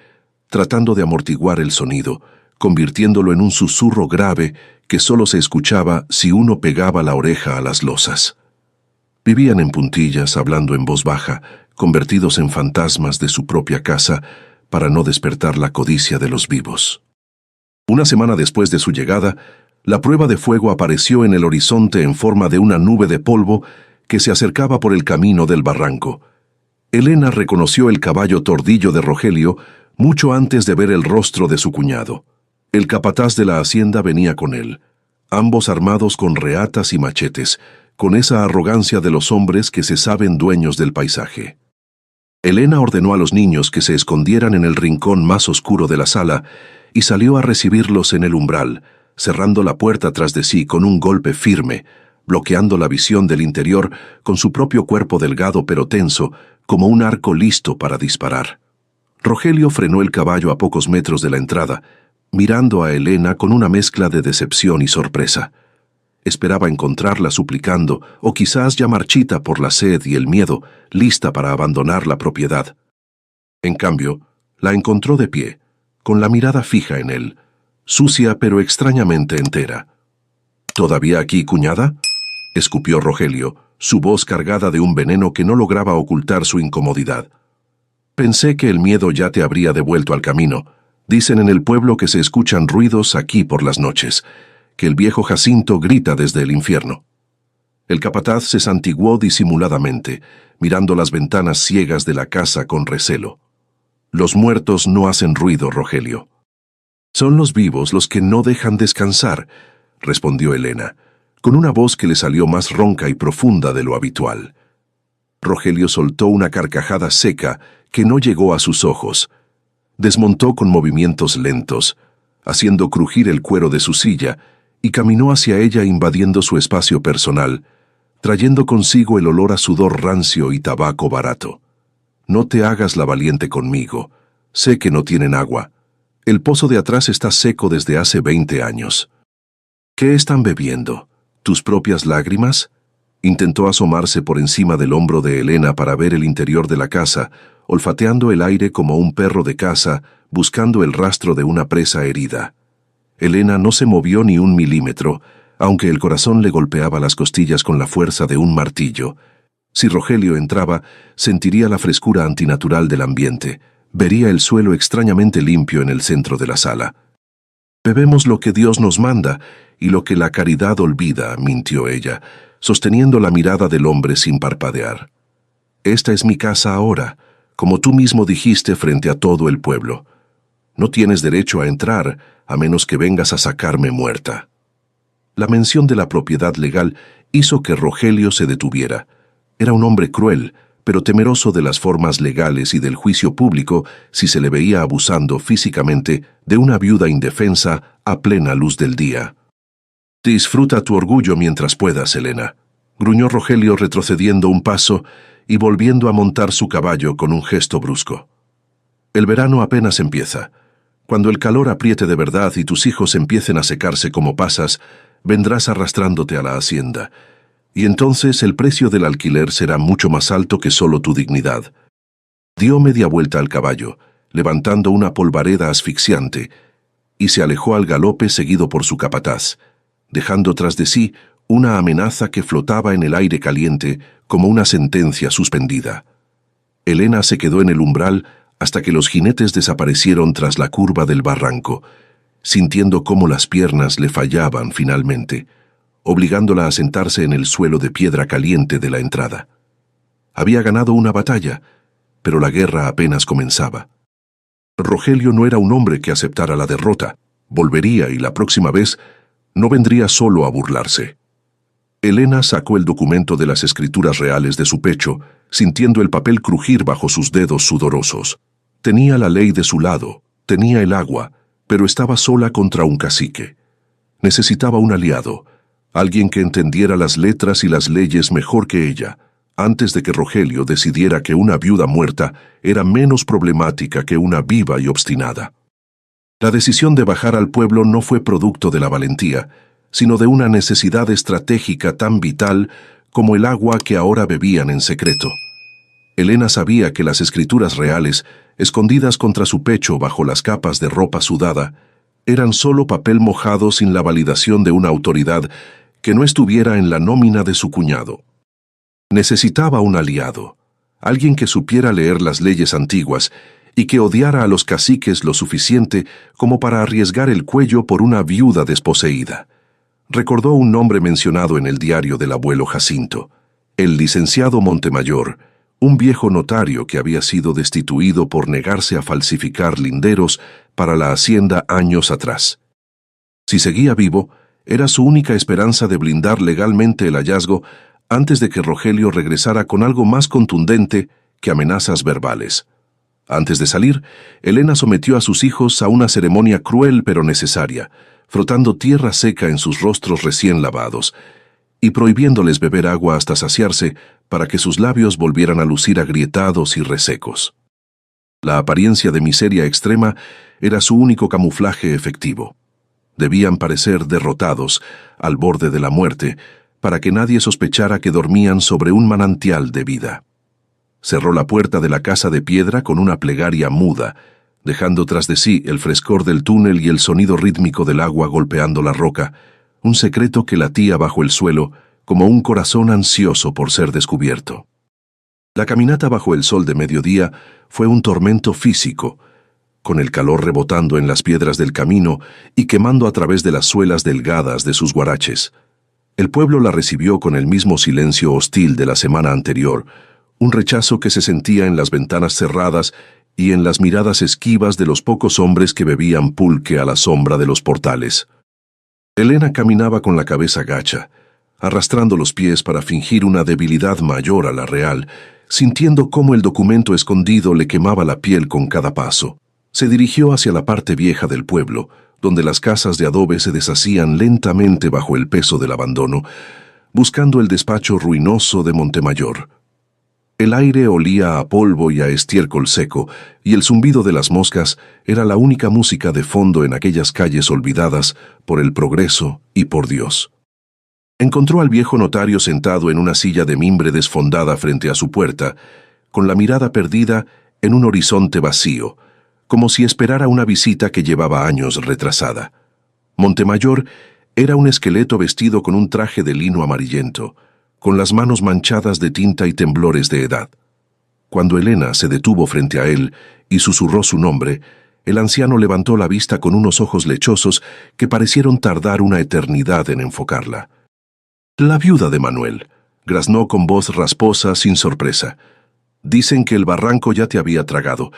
tratando de amortiguar el sonido, convirtiéndolo en un susurro grave que solo se escuchaba si uno pegaba la oreja a las losas. Vivían en puntillas, hablando en voz baja, convertidos en fantasmas de su propia casa para no despertar la codicia de los vivos. Una semana después de su llegada, la prueba de fuego apareció en el horizonte en forma de una nube de polvo que se acercaba por el camino del barranco. Elena reconoció el caballo tordillo de Rogelio mucho antes de ver el rostro de su cuñado. El capataz de la hacienda venía con él, ambos armados con reatas y machetes, con esa arrogancia de los hombres que se saben dueños del paisaje. Elena ordenó a los niños que se escondieran en el rincón más oscuro de la sala y salió a recibirlos en el umbral, cerrando la puerta tras de sí con un golpe firme, bloqueando la visión del interior con su propio cuerpo delgado pero tenso, como un arco listo para disparar. Rogelio frenó el caballo a pocos metros de la entrada, mirando a Elena con una mezcla de decepción y sorpresa. Esperaba encontrarla suplicando, o quizás ya marchita por la sed y el miedo, lista para abandonar la propiedad. En cambio, la encontró de pie, con la mirada fija en él, sucia pero extrañamente entera. ¿Todavía aquí, cuñada?, escupió Rogelio, su voz cargada de un veneno que no lograba ocultar su incomodidad. Pensé que el miedo ya te habría devuelto al camino. Dicen en el pueblo que se escuchan ruidos aquí por las noches, que el viejo Jacinto grita desde el infierno. El capataz se santiguó disimuladamente, mirando las ventanas ciegas de la casa con recelo. Los muertos no hacen ruido, Rogelio. Son los vivos los que no dejan descansar, respondió Elena, con una voz que le salió más ronca y profunda de lo habitual. Rogelio soltó una carcajada seca que no llegó a sus ojos. Desmontó con movimientos lentos, haciendo crujir el cuero de su silla, y caminó hacia ella invadiendo su espacio personal, trayendo consigo el olor a sudor rancio y tabaco barato. No te hagas la valiente conmigo. Sé que no tienen agua. El pozo de atrás está seco desde hace 20 años. ¿Qué están bebiendo? ¿Tus propias lágrimas? Intentó asomarse por encima del hombro de Elena para ver el interior de la casa, olfateando el aire como un perro de caza, buscando el rastro de una presa herida. Elena no se movió ni un milímetro, aunque el corazón le golpeaba las costillas con la fuerza de un martillo. Si Rogelio entraba, sentiría la frescura antinatural del ambiente, vería el suelo extrañamente limpio en el centro de la sala. Bebemos lo que Dios nos manda y lo que la caridad olvida, mintió ella, sosteniendo la mirada del hombre sin parpadear. Esta es mi casa ahora, como tú mismo dijiste frente a todo el pueblo. No tienes derecho a entrar, a menos que vengas a sacarme muerta. La mención de la propiedad legal hizo que Rogelio se detuviera. Era un hombre cruel, pero temeroso de las formas legales y del juicio público si se le veía abusando físicamente de una viuda indefensa a plena luz del día. Disfruta tu orgullo mientras puedas, Elena, gruñó Rogelio retrocediendo un paso y volviendo a montar su caballo con un gesto brusco. El verano apenas empieza. Cuando el calor apriete de verdad y tus hijos empiecen a secarse como pasas, vendrás arrastrándote a la hacienda, y entonces el precio del alquiler será mucho más alto que solo tu dignidad. Dio media vuelta al caballo, levantando una polvareda asfixiante, y se alejó al galope seguido por su capataz, dejando tras de sí una amenaza que flotaba en el aire caliente como una sentencia suspendida. Elena se quedó en el umbral hasta que los jinetes desaparecieron tras la curva del barranco, sintiendo cómo las piernas le fallaban finalmente, obligándola a sentarse en el suelo de piedra caliente de la entrada. Había ganado una batalla, pero la guerra apenas comenzaba. Rogelio no era un hombre que aceptara la derrota. Volvería y la próxima vez no vendría solo a burlarse. Elena sacó el documento de las escrituras reales de su pecho, sintiendo el papel crujir bajo sus dedos sudorosos. Tenía la ley de su lado, tenía el agua, pero estaba sola contra un cacique. Necesitaba un aliado, alguien que entendiera las letras y las leyes mejor que ella, antes de que Rogelio decidiera que una viuda muerta era menos problemática que una viva y obstinada. La decisión de bajar al pueblo no fue producto de la valentía, sino de una necesidad estratégica tan vital como el agua que ahora bebían en secreto. Elena sabía que las escrituras reales, escondidas contra su pecho bajo las capas de ropa sudada, eran solo papel mojado sin la validación de una autoridad que no estuviera en la nómina de su cuñado. Necesitaba un aliado, alguien que supiera leer las leyes antiguas y que odiara a los caciques lo suficiente como para arriesgar el cuello por una viuda desposeída. Recordó un nombre mencionado en el diario del abuelo Jacinto, el licenciado Montemayor, un viejo notario que había sido destituido por negarse a falsificar linderos para la hacienda años atrás. Si seguía vivo, era su única esperanza de blindar legalmente el hallazgo antes de que Rogelio regresara con algo más contundente que amenazas verbales. Antes de salir, Elena sometió a sus hijos a una ceremonia cruel pero necesaria, frotando tierra seca en sus rostros recién lavados, y prohibiéndoles beber agua hasta saciarse para que sus labios volvieran a lucir agrietados y resecos. La apariencia de miseria extrema era su único camuflaje efectivo. Debían parecer derrotados, al borde de la muerte, para que nadie sospechara que dormían sobre un manantial de vida. Cerró la puerta de la casa de piedra con una plegaria muda, dejando tras de sí el frescor del túnel y el sonido rítmico del agua golpeando la roca, un secreto que latía bajo el suelo como un corazón ansioso por ser descubierto. La caminata bajo el sol de mediodía fue un tormento físico, con el calor rebotando en las piedras del camino y quemando a través de las suelas delgadas de sus guaraches. El pueblo la recibió con el mismo silencio hostil de la semana anterior, un rechazo que se sentía en las ventanas cerradas y en las miradas esquivas de los pocos hombres que bebían pulque a la sombra de los portales. Elena caminaba con la cabeza gacha, arrastrando los pies para fingir una debilidad mayor a la real, sintiendo cómo el documento escondido le quemaba la piel con cada paso. Se dirigió hacia la parte vieja del pueblo, donde las casas de adobe se deshacían lentamente bajo el peso del abandono, buscando el despacho ruinoso de Montemayor. El aire olía a polvo y a estiércol seco, y el zumbido de las moscas era la única música de fondo en aquellas calles olvidadas por el progreso y por Dios. Encontró al viejo notario sentado en una silla de mimbre desfondada frente a su puerta, con la mirada perdida en un horizonte vacío, como si esperara una visita que llevaba años retrasada. Montemayor era un esqueleto vestido con un traje de lino amarillento, con las manos manchadas de tinta y temblores de edad. Cuando Elena se detuvo frente a él y susurró su nombre, el anciano levantó la vista con unos ojos lechosos que parecieron tardar una eternidad en enfocarla. «La viuda de Manuel», graznó con voz rasposa sin sorpresa. «Dicen que el barranco ya te había tragado.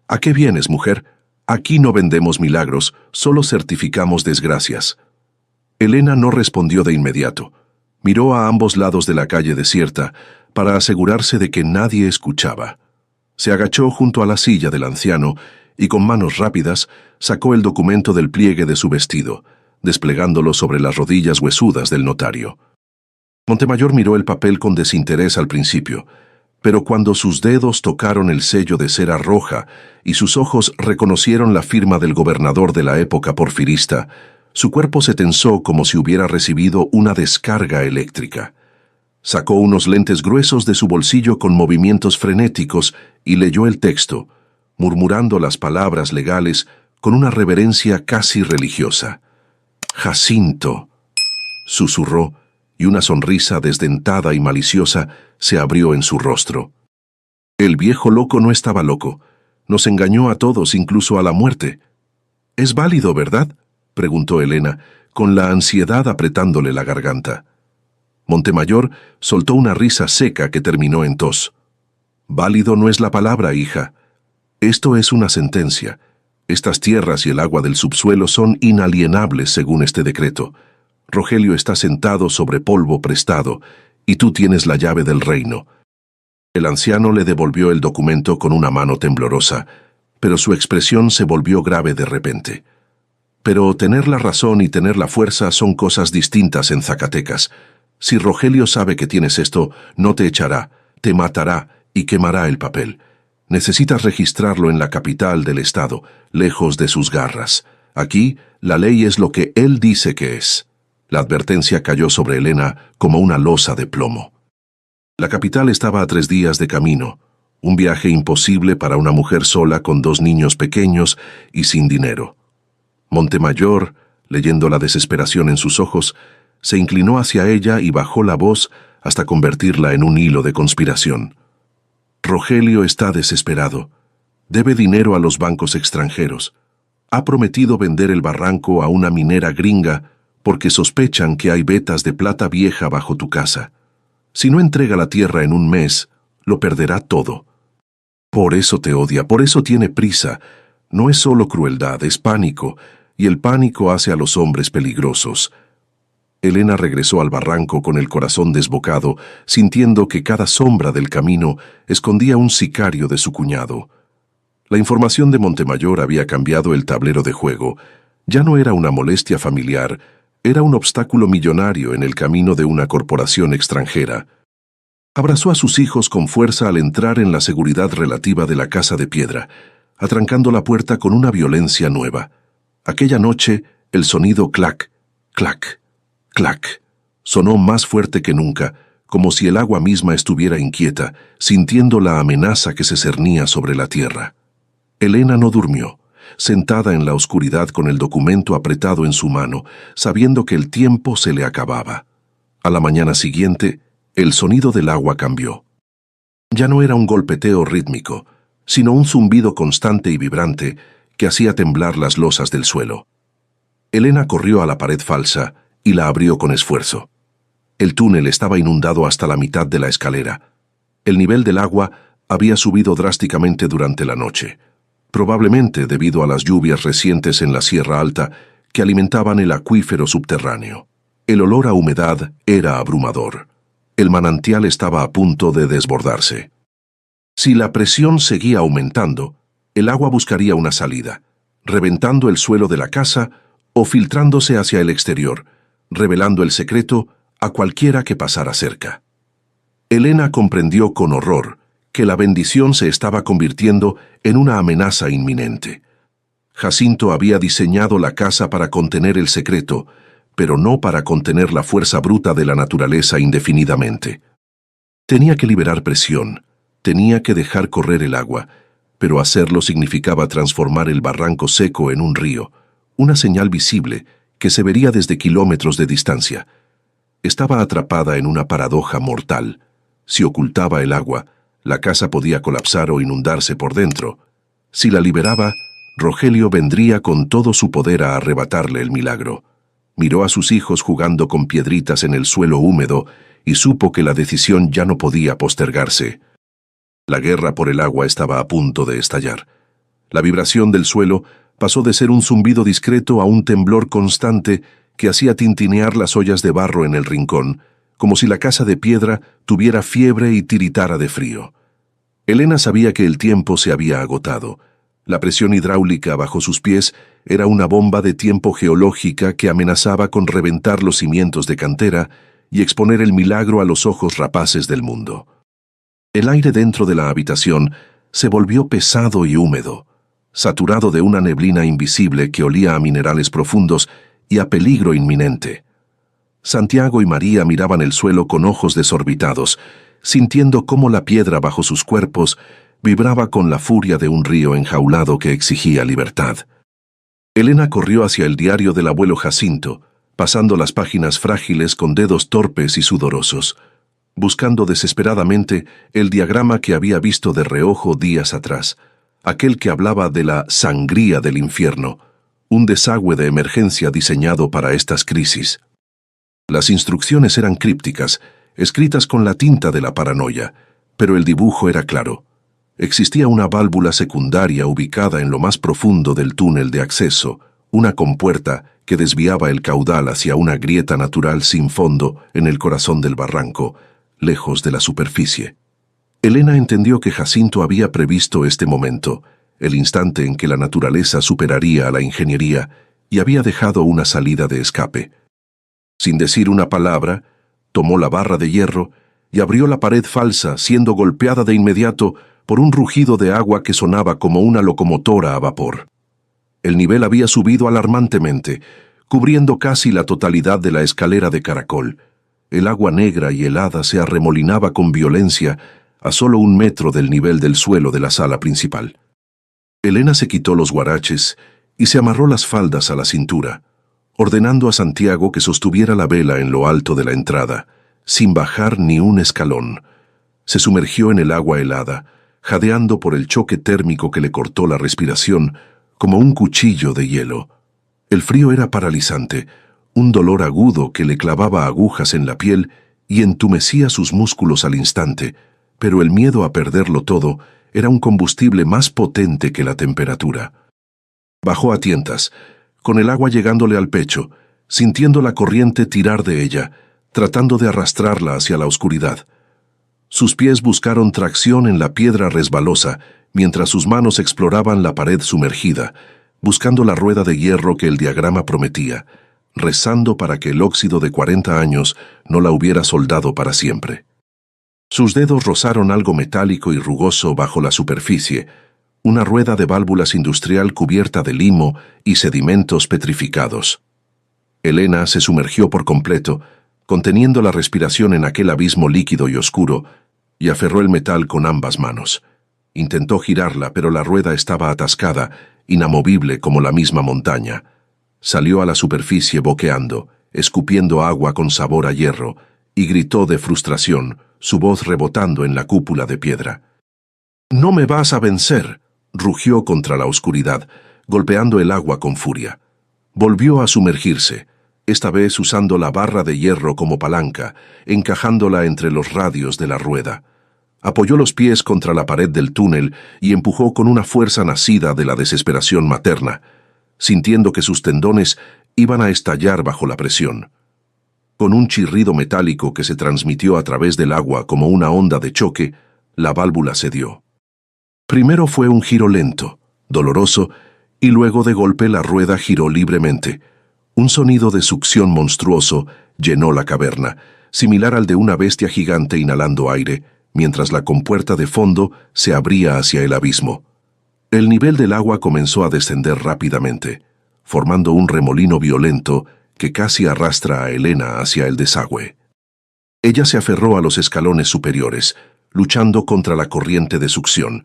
¿A qué vienes, mujer? Aquí no vendemos milagros, solo certificamos desgracias». Elena no respondió de inmediato. Miró a ambos lados de la calle desierta para asegurarse de que nadie escuchaba. Se agachó junto a la silla del anciano y con manos rápidas sacó el documento del pliegue de su vestido, desplegándolo sobre las rodillas huesudas del notario. Montemayor miró el papel con desinterés al principio, pero cuando sus dedos tocaron el sello de cera roja y sus ojos reconocieron la firma del gobernador de la época porfirista, su cuerpo se tensó como si hubiera recibido una descarga eléctrica. Sacó unos lentes gruesos de su bolsillo con movimientos frenéticos y leyó el texto, murmurando las palabras legales con una reverencia casi religiosa. «Jacinto», susurró, y una sonrisa desdentada y maliciosa se abrió en su rostro. El viejo loco no estaba loco. Nos engañó a todos, incluso a la muerte. «¿Es válido, verdad?», preguntó Elena, con la ansiedad apretándole la garganta. Montemayor soltó una risa seca que terminó en tos. «Válido no es la palabra, hija. Esto es una sentencia. Estas tierras y el agua del subsuelo son inalienables según este decreto. Rogelio está sentado sobre polvo prestado, y tú tienes la llave del reino». El anciano le devolvió el documento con una mano temblorosa, pero su expresión se volvió grave de repente. «Pero tener la razón y tener la fuerza son cosas distintas en Zacatecas. Si Rogelio sabe que tienes esto, no te echará, te matará y quemará el papel. Necesitas registrarlo en la capital del estado, lejos de sus garras. Aquí, la ley es lo que él dice que es». La advertencia cayó sobre Elena como una losa de plomo. La capital estaba a 3 días de camino, un viaje imposible para una mujer sola con 2 niños pequeños y sin dinero. Montemayor, leyendo la desesperación en sus ojos, se inclinó hacia ella y bajó la voz hasta convertirla en un hilo de conspiración. «Rogelio está desesperado. Debe dinero a los bancos extranjeros. Ha prometido vender el barranco a una minera gringa porque sospechan que hay vetas de plata vieja bajo tu casa. Si no entrega la tierra en un mes, lo perderá todo. Por eso te odia, por eso tiene prisa. No es solo crueldad, es pánico, y el pánico hace a los hombres peligrosos». Elena regresó al barranco con el corazón desbocado, sintiendo que cada sombra del camino escondía un sicario de su cuñado. La información de Montemayor había cambiado el tablero de juego. Ya no era una molestia familiar, era un obstáculo millonario en el camino de una corporación extranjera. Abrazó a sus hijos con fuerza al entrar en la seguridad relativa de la casa de piedra, atrancando la puerta con una violencia nueva. Aquella noche, el sonido clac, clac, clac, sonó más fuerte que nunca, como si el agua misma estuviera inquieta, sintiendo la amenaza que se cernía sobre la tierra. Elena no durmió, sentada en la oscuridad con el documento apretado en su mano, sabiendo que el tiempo se le acababa. A la mañana siguiente, el sonido del agua cambió. Ya no era un golpeteo rítmico, sino un zumbido constante y vibrante que hacía temblar las losas del suelo. Elena corrió a la pared falsa y la abrió con esfuerzo. El túnel estaba inundado hasta la mitad de la escalera. El nivel del agua había subido drásticamente durante la noche, probablemente debido a las lluvias recientes en la Sierra Alta que alimentaban el acuífero subterráneo. El olor a humedad era abrumador. El manantial estaba a punto de desbordarse. Si la presión seguía aumentando, el agua buscaría una salida, reventando el suelo de la casa o filtrándose hacia el exterior, revelando el secreto a cualquiera que pasara cerca. Elena comprendió con horror que la bendición se estaba convirtiendo en una amenaza inminente. Jacinto había diseñado la casa para contener el secreto, pero no para contener la fuerza bruta de la naturaleza indefinidamente. Tenía que liberar presión, tenía que dejar correr el agua, pero hacerlo significaba transformar el barranco seco en un río, una señal visible que se vería desde kilómetros de distancia. Estaba atrapada en una paradoja mortal. Si ocultaba el agua, la casa podía colapsar o inundarse por dentro. Si la liberaba, Rogelio vendría con todo su poder a arrebatarle el milagro. Miró a sus hijos jugando con piedritas en el suelo húmedo y supo que la decisión ya no podía postergarse. La guerra por el agua estaba a punto de estallar. La vibración del suelo pasó de ser un zumbido discreto a un temblor constante que hacía tintinear las ollas de barro en el rincón, como si la casa de piedra tuviera fiebre y tiritara de frío. Elena sabía que el tiempo se había agotado. La presión hidráulica bajo sus pies era una bomba de tiempo geológica que amenazaba con reventar los cimientos de cantera y exponer el milagro a los ojos rapaces del mundo. El aire dentro de la habitación se volvió pesado y húmedo, saturado de una neblina invisible que olía a minerales profundos y a peligro inminente. Santiago y María miraban el suelo con ojos desorbitados, sintiendo cómo la piedra bajo sus cuerpos vibraba con la furia de un río enjaulado que exigía libertad. Elena corrió hacia el diario del abuelo Jacinto, pasando las páginas frágiles con dedos torpes y sudorosos, buscando desesperadamente el diagrama que había visto de reojo días atrás, aquel que hablaba de la sangría del infierno, un desagüe de emergencia diseñado para estas crisis. Las instrucciones eran crípticas, escritas con la tinta de la paranoia, pero el dibujo era claro. Existía una válvula secundaria ubicada en lo más profundo del túnel de acceso, una compuerta que desviaba el caudal hacia una grieta natural sin fondo en el corazón del barranco, lejos de la superficie. Elena entendió que Jacinto había previsto este momento, el instante en que la naturaleza superaría a la ingeniería, y había dejado una salida de escape. Sin decir una palabra, tomó la barra de hierro y abrió la pared falsa, siendo golpeada de inmediato por un rugido de agua que sonaba como una locomotora a vapor. El nivel había subido alarmantemente, cubriendo casi la totalidad de la escalera de caracol. El agua negra y helada se arremolinaba con violencia a solo 1 metro del nivel del suelo de la sala principal. Elena se quitó los guaraches y se amarró las faldas a la cintura, ordenando a Santiago que sostuviera la vela en lo alto de la entrada, sin bajar ni un escalón. Se sumergió en el agua helada, jadeando por el choque térmico que le cortó la respiración, como un cuchillo de hielo. El frío era paralizante, un dolor agudo que le clavaba agujas en la piel y entumecía sus músculos al instante, pero el miedo a perderlo todo era un combustible más potente que la temperatura. Bajó a tientas, con el agua llegándole al pecho, sintiendo la corriente tirar de ella, tratando de arrastrarla hacia la oscuridad. Sus pies buscaron tracción en la piedra resbalosa, mientras sus manos exploraban la pared sumergida, buscando la rueda de hierro que el diagrama prometía, rezando para que el óxido de 40 años no la hubiera soldado para siempre. Sus dedos rozaron algo metálico y rugoso bajo la superficie, una rueda de válvulas industrial cubierta de limo y sedimentos petrificados. Elena se sumergió por completo, conteniendo la respiración en aquel abismo líquido y oscuro, y aferró el metal con ambas manos. Intentó girarla, pero la rueda estaba atascada, inamovible como la misma montaña. Salió a la superficie boqueando, escupiendo agua con sabor a hierro, y gritó de frustración, su voz rebotando en la cúpula de piedra. «¡No me vas a vencer!», rugió contra la oscuridad, golpeando el agua con furia. Volvió a sumergirse, esta vez usando la barra de hierro como palanca, encajándola entre los radios de la rueda. Apoyó los pies contra la pared del túnel y empujó con una fuerza nacida de la desesperación materna, sintiendo que sus tendones iban a estallar bajo la presión. Con un chirrido metálico que se transmitió a través del agua como una onda de choque, la válvula cedió. Primero fue un giro lento, doloroso, y luego de golpe la rueda giró libremente. Un sonido de succión monstruoso llenó la caverna, similar al de una bestia gigante inhalando aire, mientras la compuerta de fondo se abría hacia el abismo. El nivel del agua comenzó a descender rápidamente, formando un remolino violento que casi arrastra a Elena hacia el desagüe. Ella se aferró a los escalones superiores, luchando contra la corriente de succión,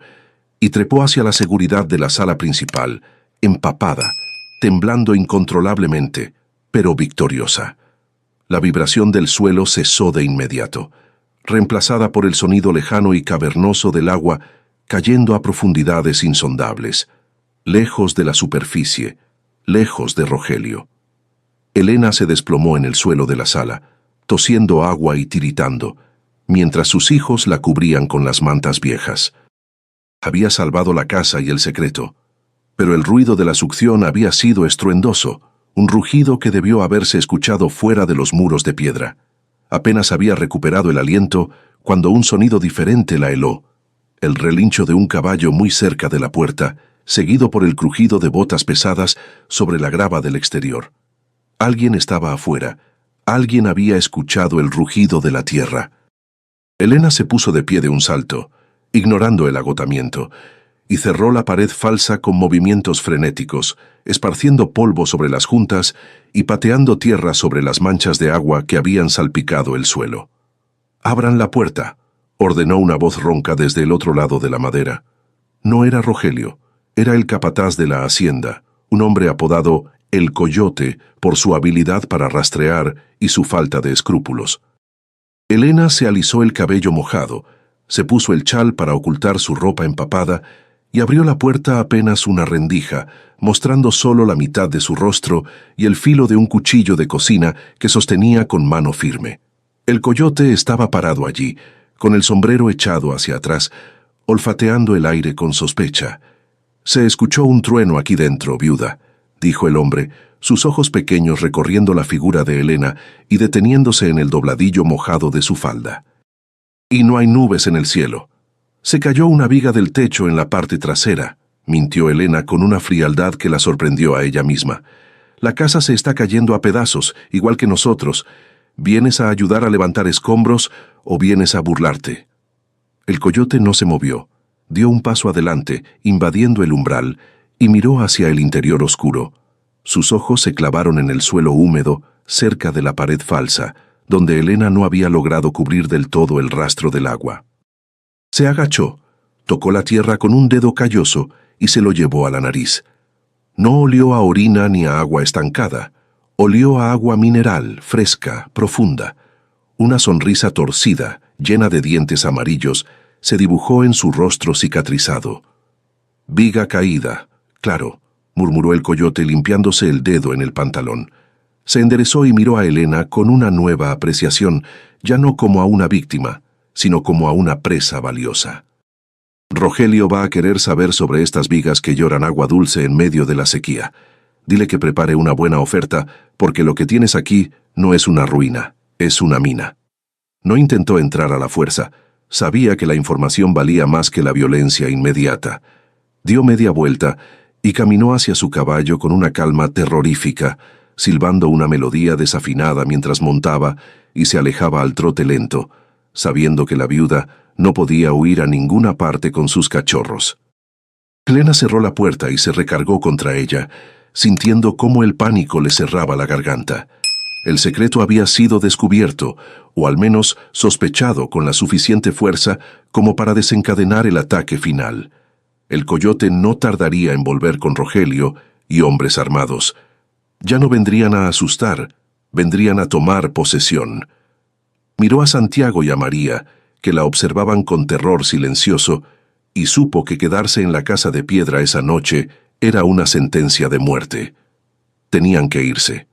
y trepó hacia la seguridad de la sala principal, empapada, temblando incontrolablemente, pero victoriosa. La vibración del suelo cesó de inmediato, reemplazada por el sonido lejano y cavernoso del agua cayendo a profundidades insondables, lejos de la superficie, lejos de Rogelio. Elena se desplomó en el suelo de la sala, tosiendo agua y tiritando, mientras sus hijos la cubrían con las mantas viejas. Había salvado la casa y el secreto, pero el ruido de la succión había sido estruendoso, un rugido que debió haberse escuchado fuera de los muros de piedra. Apenas había recuperado el aliento cuando un sonido diferente la heló, el relincho de un caballo muy cerca de la puerta, seguido por el crujido de botas pesadas sobre la grava del exterior. Alguien estaba afuera, alguien había escuchado el rugido de la tierra. Elena se puso de pie de un salto, ignorando el agotamiento, y cerró la pared falsa con movimientos frenéticos, esparciendo polvo sobre las juntas y pateando tierra sobre las manchas de agua que habían salpicado el suelo. «Abran la puerta», ordenó una voz ronca desde el otro lado de la madera. No era Rogelio, era el capataz de la hacienda, un hombre apodado El Coyote por su habilidad para rastrear y su falta de escrúpulos. Elena se alisó el cabello mojado, se puso el chal para ocultar su ropa empapada y abrió la puerta apenas una rendija, mostrando solo la mitad de su rostro y el filo de un cuchillo de cocina que sostenía con mano firme. El coyote estaba parado allí, con el sombrero echado hacia atrás, olfateando el aire con sospecha. «Se escuchó un trueno aquí dentro, viuda», dijo el hombre, sus ojos pequeños recorriendo la figura de Elena y deteniéndose en el dobladillo mojado de su falda. «Y no hay nubes en el cielo. Se cayó una viga del techo en la parte trasera», mintió Elena con una frialdad que la sorprendió a ella misma. «La casa se está cayendo a pedazos, igual que nosotros. ¿Vienes a ayudar a levantar escombros o vienes a burlarte?» El coyote no se movió. Dio un paso adelante, invadiendo el umbral, y miró hacia el interior oscuro. Sus ojos se clavaron en el suelo húmedo, cerca de la pared falsa, donde Elena no había logrado cubrir del todo el rastro del agua. Se agachó, tocó la tierra con un dedo calloso y se lo llevó a la nariz. No olió a orina ni a agua estancada. Olió a agua mineral, fresca, profunda. Una sonrisa torcida, llena de dientes amarillos, se dibujó en su rostro cicatrizado. «Viga caída, claro», murmuró el coyote limpiándose el dedo en el pantalón. Se enderezó y miró a Elena con una nueva apreciación, ya no como a una víctima, sino como a una presa valiosa. «Rogelio va a querer saber sobre estas vigas que lloran agua dulce en medio de la sequía. Dile que prepare una buena oferta, porque lo que tienes aquí no es una ruina, es una mina». No intentó entrar a la fuerza. Sabía que la información valía más que la violencia inmediata. Dio media vuelta y caminó hacia su caballo con una calma terrorífica, silbando una melodía desafinada mientras montaba y se alejaba al trote lento, sabiendo que la viuda no podía huir a ninguna parte con sus cachorros. Elena cerró la puerta y se recargó contra ella, sintiendo cómo el pánico le cerraba la garganta. El secreto había sido descubierto, o al menos sospechado con la suficiente fuerza como para desencadenar el ataque final. El coyote no tardaría en volver con Rogelio y hombres armados. Ya no vendrían a asustar, vendrían a tomar posesión. Miró a Santiago y a María, que la observaban con terror silencioso, y supo que quedarse en la casa de piedra esa noche era una sentencia de muerte. Tenían que irse.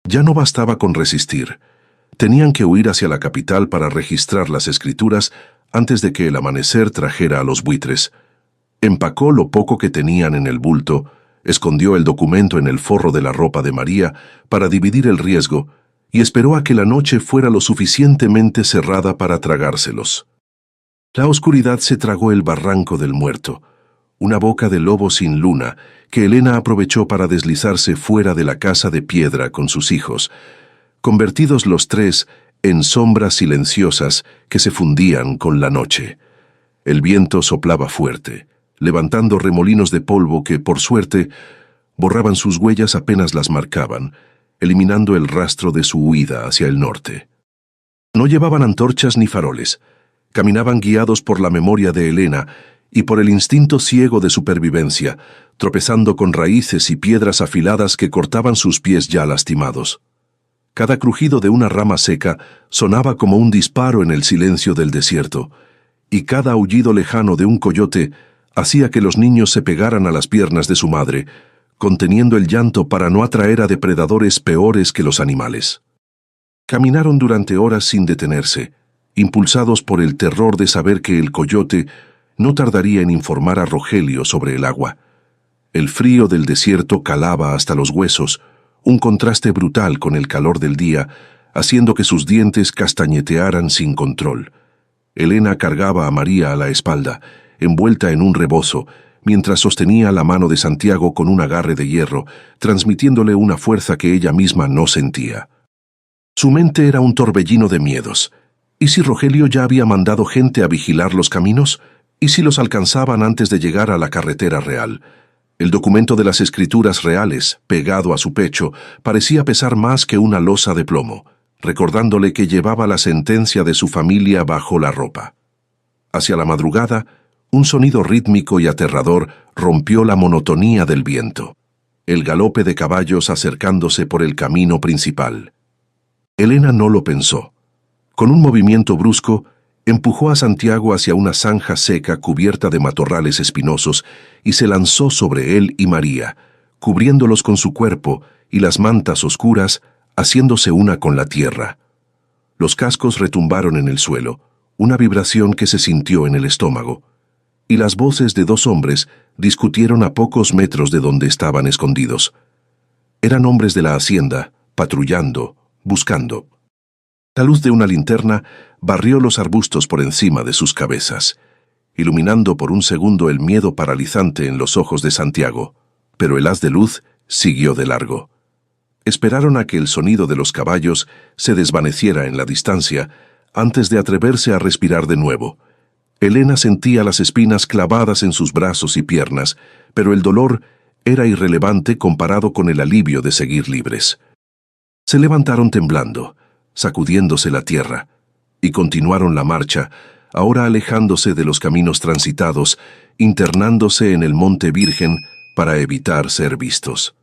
Ya no bastaba con resistir. Tenían que huir hacia la capital para registrar las escrituras antes de que el amanecer trajera a los buitres. Empacó lo poco que tenían en el bulto, escondió el documento en el forro de la ropa de María para dividir el riesgo y esperó a que la noche fuera lo suficientemente cerrada para tragárselos. La oscuridad se tragó el barranco del muerto, una boca de lobo sin luna que Elena aprovechó para deslizarse fuera de la casa de piedra con sus hijos, convertidos los tres en sombras silenciosas que se fundían con la noche. El viento soplaba fuerte, levantando remolinos de polvo que, por suerte, borraban sus huellas apenas las marcaban, eliminando el rastro de su huida hacia el norte. No llevaban antorchas ni faroles. Caminaban guiados por la memoria de Elena y por el instinto ciego de supervivencia, tropezando con raíces y piedras afiladas que cortaban sus pies ya lastimados. Cada crujido de una rama seca sonaba como un disparo en el silencio del desierto, y cada aullido lejano de un coyote hacía que los niños se pegaran a las piernas de su madre, conteniendo el llanto para no atraer a depredadores peores que los animales. Caminaron durante horas sin detenerse, impulsados por el terror de saber que el coyote no tardaría en informar a Rogelio sobre el agua. El frío del desierto calaba hasta los huesos, un contraste brutal con el calor del día, haciendo que sus dientes castañetearan sin control. Elena cargaba a María a la espalda, envuelta en un rebozo, mientras sostenía la mano de Santiago con un agarre de hierro, transmitiéndole una fuerza que ella misma no sentía. Su mente era un torbellino de miedos. ¿Y si Rogelio ya había mandado gente a vigilar los caminos? ¿Y si los alcanzaban antes de llegar a la carretera real? El documento de las escrituras reales, pegado a su pecho, parecía pesar más que una losa de plomo, recordándole que llevaba la sentencia de su familia bajo la ropa. Hacia la madrugada, un sonido rítmico y aterrador rompió la monotonía del viento. El galope de caballos acercándose por el camino principal. Elena no lo pensó. Con un movimiento brusco, Empujó a Santiago hacia una zanja seca cubierta de matorrales espinosos y se lanzó sobre él y María, cubriéndolos con su cuerpo y las mantas oscuras, haciéndose una con la tierra. Los cascos retumbaron en el suelo, una vibración que se sintió en el estómago, y las voces de dos hombres discutieron a pocos metros de donde estaban escondidos. Eran hombres de la hacienda, patrullando, buscando. La luz de una linterna barrió los arbustos por encima de sus cabezas, iluminando por un segundo el miedo paralizante en los ojos de Santiago, pero el haz de luz siguió de largo. Esperaron a que el sonido de los caballos se desvaneciera en la distancia antes de atreverse a respirar de nuevo. Elena sentía las espinas clavadas en sus brazos y piernas, pero el dolor era irrelevante comparado con el alivio de seguir libres. Se levantaron temblando, sacudiéndose la tierra, y continuaron la marcha, ahora alejándose de los caminos transitados, internándose en el Monte Virgen para evitar ser vistos.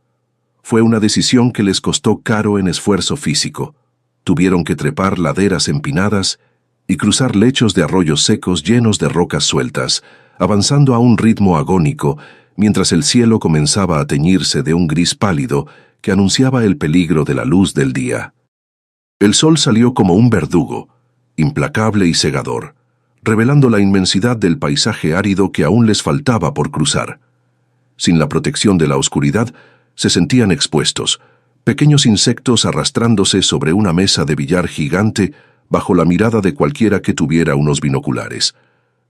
Fue una decisión que les costó caro en esfuerzo físico. Tuvieron que trepar laderas empinadas y cruzar lechos de arroyos secos llenos de rocas sueltas, avanzando a un ritmo agónico, mientras el cielo comenzaba a teñirse de un gris pálido que anunciaba el peligro de la luz del día. El sol salió como un verdugo, implacable y cegador, revelando la inmensidad del paisaje árido que aún les faltaba por cruzar. Sin la protección de la oscuridad, se sentían expuestos, pequeños insectos arrastrándose sobre una mesa de billar gigante bajo la mirada de cualquiera que tuviera unos binoculares.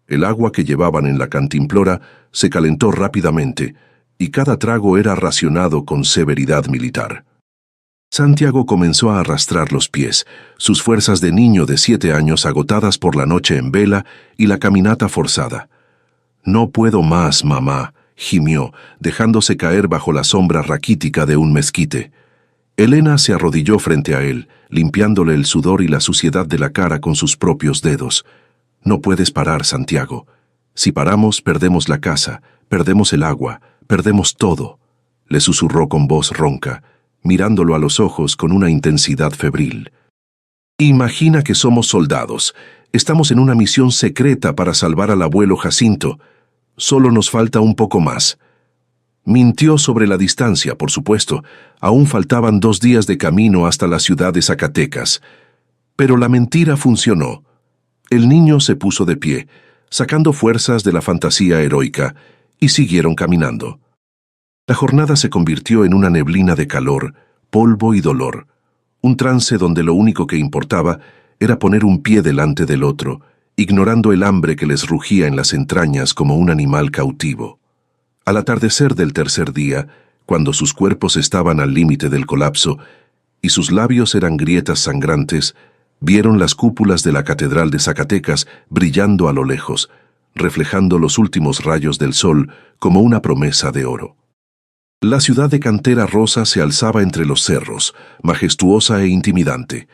El agua que llevaban en la cantimplora se calentó rápidamente, y cada trago era racionado con severidad militar. Santiago comenzó a arrastrar los pies, sus fuerzas de niño de 7 años agotadas por la noche en vela y la caminata forzada. «No puedo más, mamá», gimió, dejándose caer bajo la sombra raquítica de un mezquite. Elena se arrodilló frente a él, limpiándole el sudor y la suciedad de la cara con sus propios dedos. «No puedes parar, Santiago. Si paramos, perdemos la casa, perdemos el agua, perdemos todo», le susurró con voz ronca, mirándolo a los ojos con una intensidad febril. «Imagina que somos soldados. Estamos en una misión secreta para salvar al abuelo Jacinto. Solo nos falta un poco más». Mintió sobre la distancia, por supuesto. Aún faltaban 2 días de camino hasta la ciudad de Zacatecas. Pero la mentira funcionó. El niño se puso de pie, sacando fuerzas de la fantasía heroica, y siguieron caminando. La jornada se convirtió en una neblina de calor, polvo y dolor, un trance donde lo único que importaba era poner un pie delante del otro, ignorando el hambre que les rugía en las entrañas como un animal cautivo. Al atardecer del tercer día, cuando sus cuerpos estaban al límite del colapso y sus labios eran grietas sangrantes, vieron las cúpulas de la Catedral de Zacatecas brillando a lo lejos, reflejando los últimos rayos del sol como una promesa de oro. La ciudad de cantera rosa se alzaba entre los cerros, majestuosa e intimidante.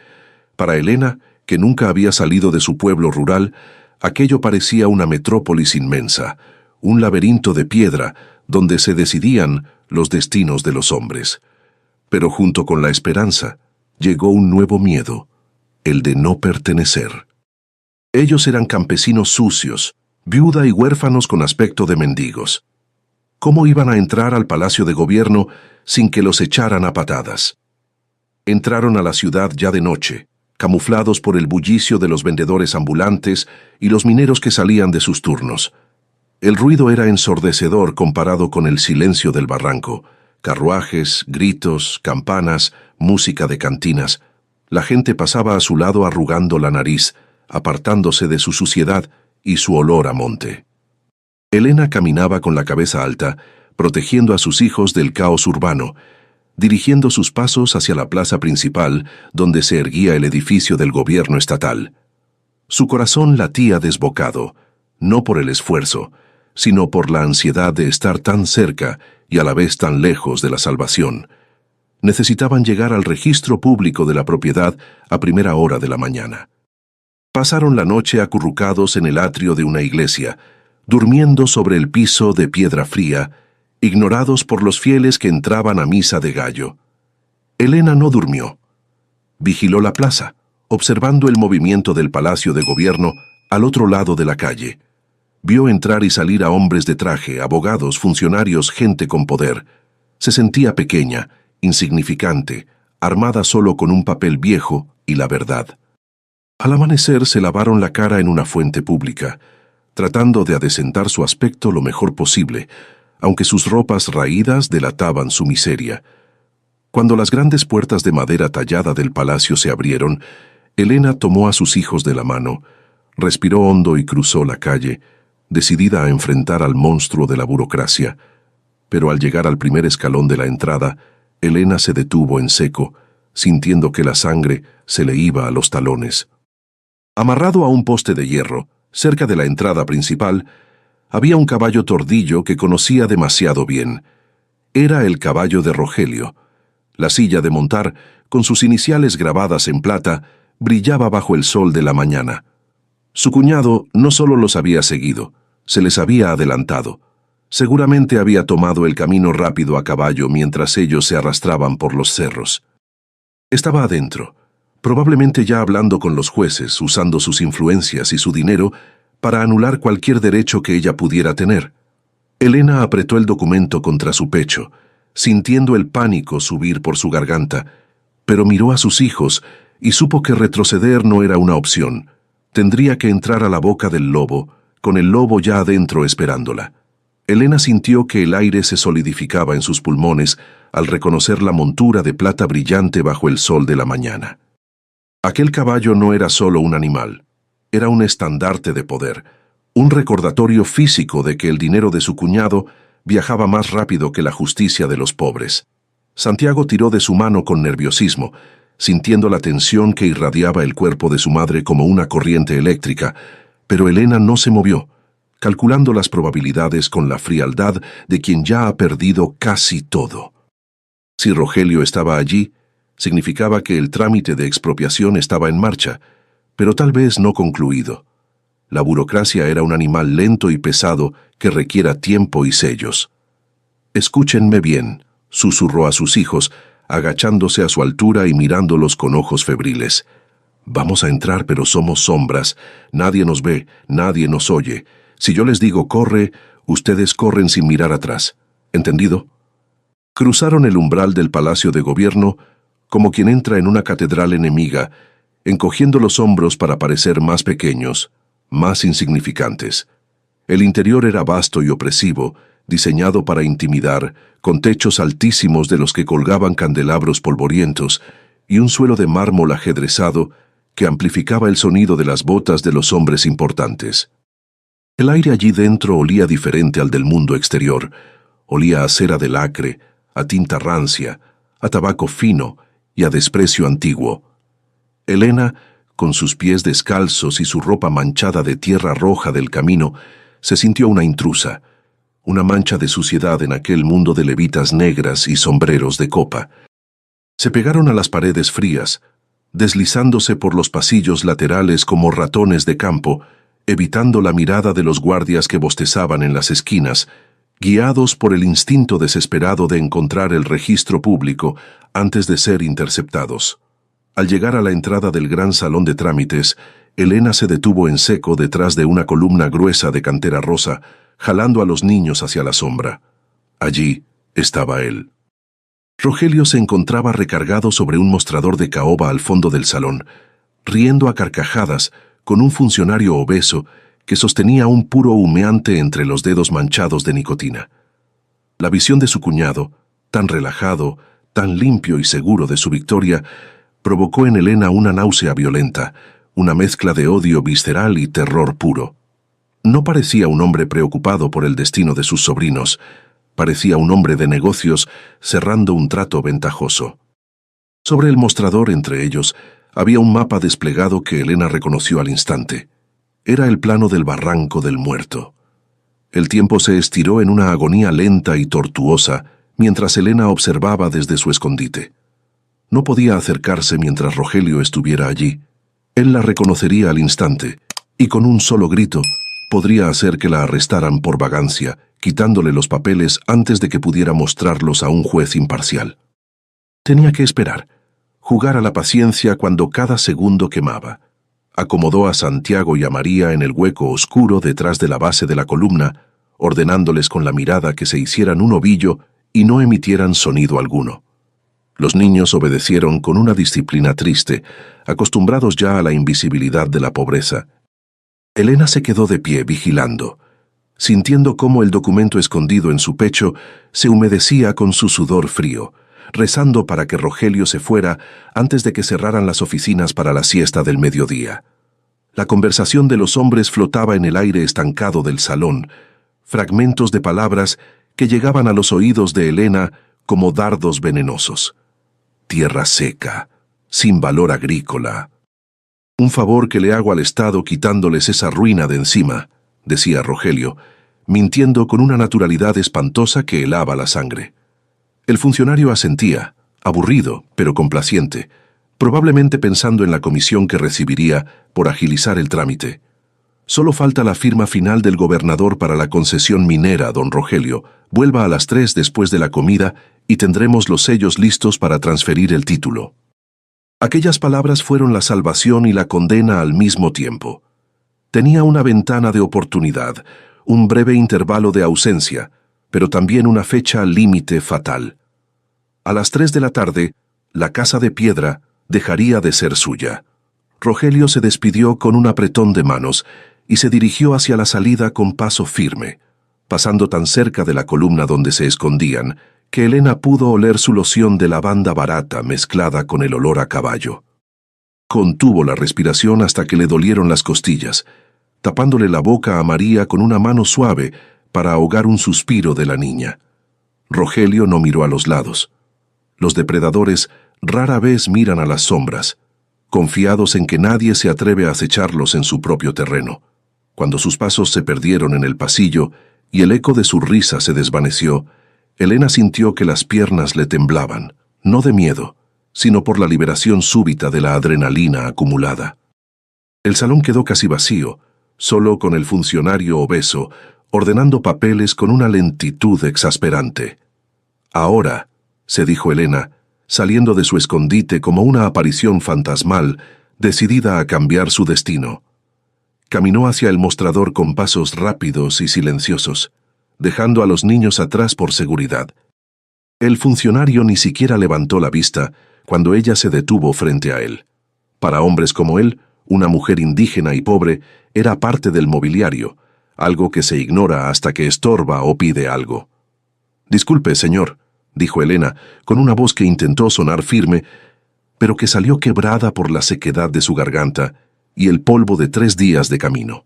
Para Elena, que nunca había salido de su pueblo rural, aquello parecía una metrópolis inmensa, un laberinto de piedra donde se decidían los destinos de los hombres. Pero junto con la esperanza, llegó un nuevo miedo, el de no pertenecer. Ellos eran campesinos sucios, viuda y huérfanos con aspecto de mendigos. ¿Cómo iban a entrar al palacio de gobierno sin que los echaran a patadas? Entraron a la ciudad ya de noche, camuflados por el bullicio de los vendedores ambulantes y los mineros que salían de sus turnos. El ruido era ensordecedor comparado con el silencio del barranco. Carruajes, gritos, campanas, música de cantinas. La gente pasaba a su lado arrugando la nariz, apartándose de su suciedad y su olor a monte. Elena caminaba con la cabeza alta, protegiendo a sus hijos del caos urbano, dirigiendo sus pasos hacia la plaza principal, donde se erguía el edificio del gobierno estatal. Su corazón latía desbocado, no por el esfuerzo, sino por la ansiedad de estar tan cerca y a la vez tan lejos de la salvación. Necesitaban llegar al registro público de la propiedad a primera hora de la mañana. Pasaron la noche acurrucados en el atrio de una iglesia, durmiendo sobre el piso de piedra fría, ignorados por los fieles que entraban a misa de gallo. Elena no durmió. Vigiló la plaza, observando el movimiento del palacio de gobierno al otro lado de la calle. Vio entrar y salir a hombres de traje, abogados, funcionarios, gente con poder. Se sentía pequeña, insignificante, armada solo con un papel viejo y la verdad. Al amanecer se lavaron la cara en una fuente pública, tratando de adecentar su aspecto lo mejor posible, aunque sus ropas raídas delataban su miseria. Cuando las grandes puertas de madera tallada del palacio se abrieron, Elena tomó a sus hijos de la mano, respiró hondo y cruzó la calle, decidida a enfrentar al monstruo de la burocracia. Pero al llegar al primer escalón de la entrada, Elena se detuvo en seco, sintiendo que la sangre se le iba a los talones. Amarrado a un poste de hierro, cerca de la entrada principal, había un caballo tordillo que conocía demasiado bien. Era el caballo de Rogelio. La silla de montar, con sus iniciales grabadas en plata, brillaba bajo el sol de la mañana. Su cuñado no solo los había seguido, se les había adelantado. Seguramente había tomado el camino rápido a caballo mientras ellos se arrastraban por los cerros. Estaba adentro, probablemente ya hablando con los jueces, usando sus influencias y su dinero para anular cualquier derecho que ella pudiera tener. Elena apretó el documento contra su pecho, sintiendo el pánico subir por su garganta, pero miró a sus hijos y supo que retroceder no era una opción. Tendría que entrar a la boca del lobo, con el lobo ya adentro esperándola. Elena sintió que el aire se solidificaba en sus pulmones al reconocer la montura de plata brillante bajo el sol de la mañana. Aquel caballo no era solo un animal, era un estandarte de poder, un recordatorio físico de que el dinero de su cuñado viajaba más rápido que la justicia de los pobres. Santiago tiró de su mano con nerviosismo, sintiendo la tensión que irradiaba el cuerpo de su madre como una corriente eléctrica, pero Elena no se movió, calculando las probabilidades con la frialdad de quien ya ha perdido casi todo. Si Rogelio estaba allí, significaba que el trámite de expropiación estaba en marcha, pero tal vez no concluido. La burocracia era un animal lento y pesado que requiera tiempo y sellos. «Escúchenme bien», susurró a sus hijos, agachándose a su altura y mirándolos con ojos febriles. «Vamos a entrar, pero somos sombras. Nadie nos ve, nadie nos oye. Si yo les digo corre, ustedes corren sin mirar atrás. ¿Entendido?» Cruzaron el umbral del Palacio de Gobierno como quien entra en una catedral enemiga, encogiendo los hombros para parecer más pequeños, más insignificantes. El interior era vasto y opresivo, diseñado para intimidar, con techos altísimos de los que colgaban candelabros polvorientos y un suelo de mármol ajedrezado que amplificaba el sonido de las botas de los hombres importantes. El aire allí dentro olía diferente al del mundo exterior. Olía a cera de lacre, a tinta rancia, a tabaco fino y a desprecio antiguo. Elena, con sus pies descalzos y su ropa manchada de tierra roja del camino, se sintió una intrusa, una mancha de suciedad en aquel mundo de levitas negras y sombreros de copa. Se pegaron a las paredes frías, deslizándose por los pasillos laterales como ratones de campo, evitando la mirada de los guardias que bostezaban en las esquinas, guiados por el instinto desesperado de encontrar el registro público antes de ser interceptados. Al llegar a la entrada del gran salón de trámites, Elena se detuvo en seco detrás de una columna gruesa de cantera rosa, jalando a los niños hacia la sombra. Allí estaba él. Rogelio se encontraba recargado sobre un mostrador de caoba al fondo del salón, riendo a carcajadas con un funcionario obeso que sostenía un puro humeante entre los dedos manchados de nicotina. La visión de su cuñado, tan relajado, tan limpio y seguro de su victoria, provocó en Elena una náusea violenta, una mezcla de odio visceral y terror puro. No parecía un hombre preocupado por el destino de sus sobrinos, parecía un hombre de negocios cerrando un trato ventajoso. Sobre el mostrador entre ellos había un mapa desplegado que Elena reconoció al instante. Era el plano del barranco del muerto. El tiempo se estiró en una agonía lenta y tortuosa mientras Elena observaba desde su escondite. No podía acercarse mientras Rogelio estuviera allí. Él la reconocería al instante, y con un solo grito podría hacer que la arrestaran por vagancia, quitándole los papeles antes de que pudiera mostrarlos a un juez imparcial. Tenía que esperar, jugar a la paciencia cuando cada segundo quemaba. Acomodó a Santiago y a María en el hueco oscuro detrás de la base de la columna, ordenándoles con la mirada que se hicieran un ovillo y no emitieran sonido alguno. Los niños obedecieron con una disciplina triste, acostumbrados ya a la invisibilidad de la pobreza. Elena se quedó de pie vigilando, sintiendo cómo el documento escondido en su pecho se humedecía con su sudor frío, rezando para que Rogelio se fuera antes de que cerraran las oficinas para la siesta del mediodía. La conversación de los hombres flotaba en el aire estancado del salón, fragmentos de palabras que llegaban a los oídos de Elena como dardos venenosos. Tierra seca, sin valor agrícola. Un favor que le hago al Estado quitándoles esa ruina de encima, decía Rogelio, mintiendo con una naturalidad espantosa que helaba la sangre. El funcionario asentía, aburrido, pero complaciente, probablemente pensando en la comisión que recibiría por agilizar el trámite. Solo falta la firma final del gobernador para la concesión minera, don Rogelio. Vuelva a las 3 después de la comida y tendremos los sellos listos para transferir el título. Aquellas palabras fueron la salvación y la condena al mismo tiempo. Tenía una ventana de oportunidad, un breve intervalo de ausencia, pero también una fecha límite fatal. A las 3 de la tarde, la casa de piedra dejaría de ser suya. Rogelio se despidió con un apretón de manos y se dirigió hacia la salida con paso firme, pasando tan cerca de la columna donde se escondían, que Elena pudo oler su loción de lavanda barata mezclada con el olor a caballo. Contuvo la respiración hasta que le dolieron las costillas, tapándole la boca a María con una mano suave para ahogar un suspiro de la niña. Rogelio no miró a los lados. Los depredadores rara vez miran a las sombras, confiados en que nadie se atreve a acecharlos en su propio terreno. Cuando sus pasos se perdieron en el pasillo y el eco de su risa se desvaneció, Elena sintió que las piernas le temblaban, no de miedo, sino por la liberación súbita de la adrenalina acumulada. El salón quedó casi vacío, solo con el funcionario obeso, ordenando papeles con una lentitud exasperante. Ahora, se dijo Elena, saliendo de su escondite como una aparición fantasmal, decidida a cambiar su destino. Caminó hacia el mostrador con pasos rápidos y silenciosos, dejando a los niños atrás por seguridad. El funcionario ni siquiera levantó la vista cuando ella se detuvo frente a él. Para hombres como él, una mujer indígena y pobre era parte del mobiliario, algo que se ignora hasta que estorba o pide algo. «Disculpe, señor», dijo Elena, con una voz que intentó sonar firme, pero que salió quebrada por la sequedad de su garganta y el polvo de 3 días de camino.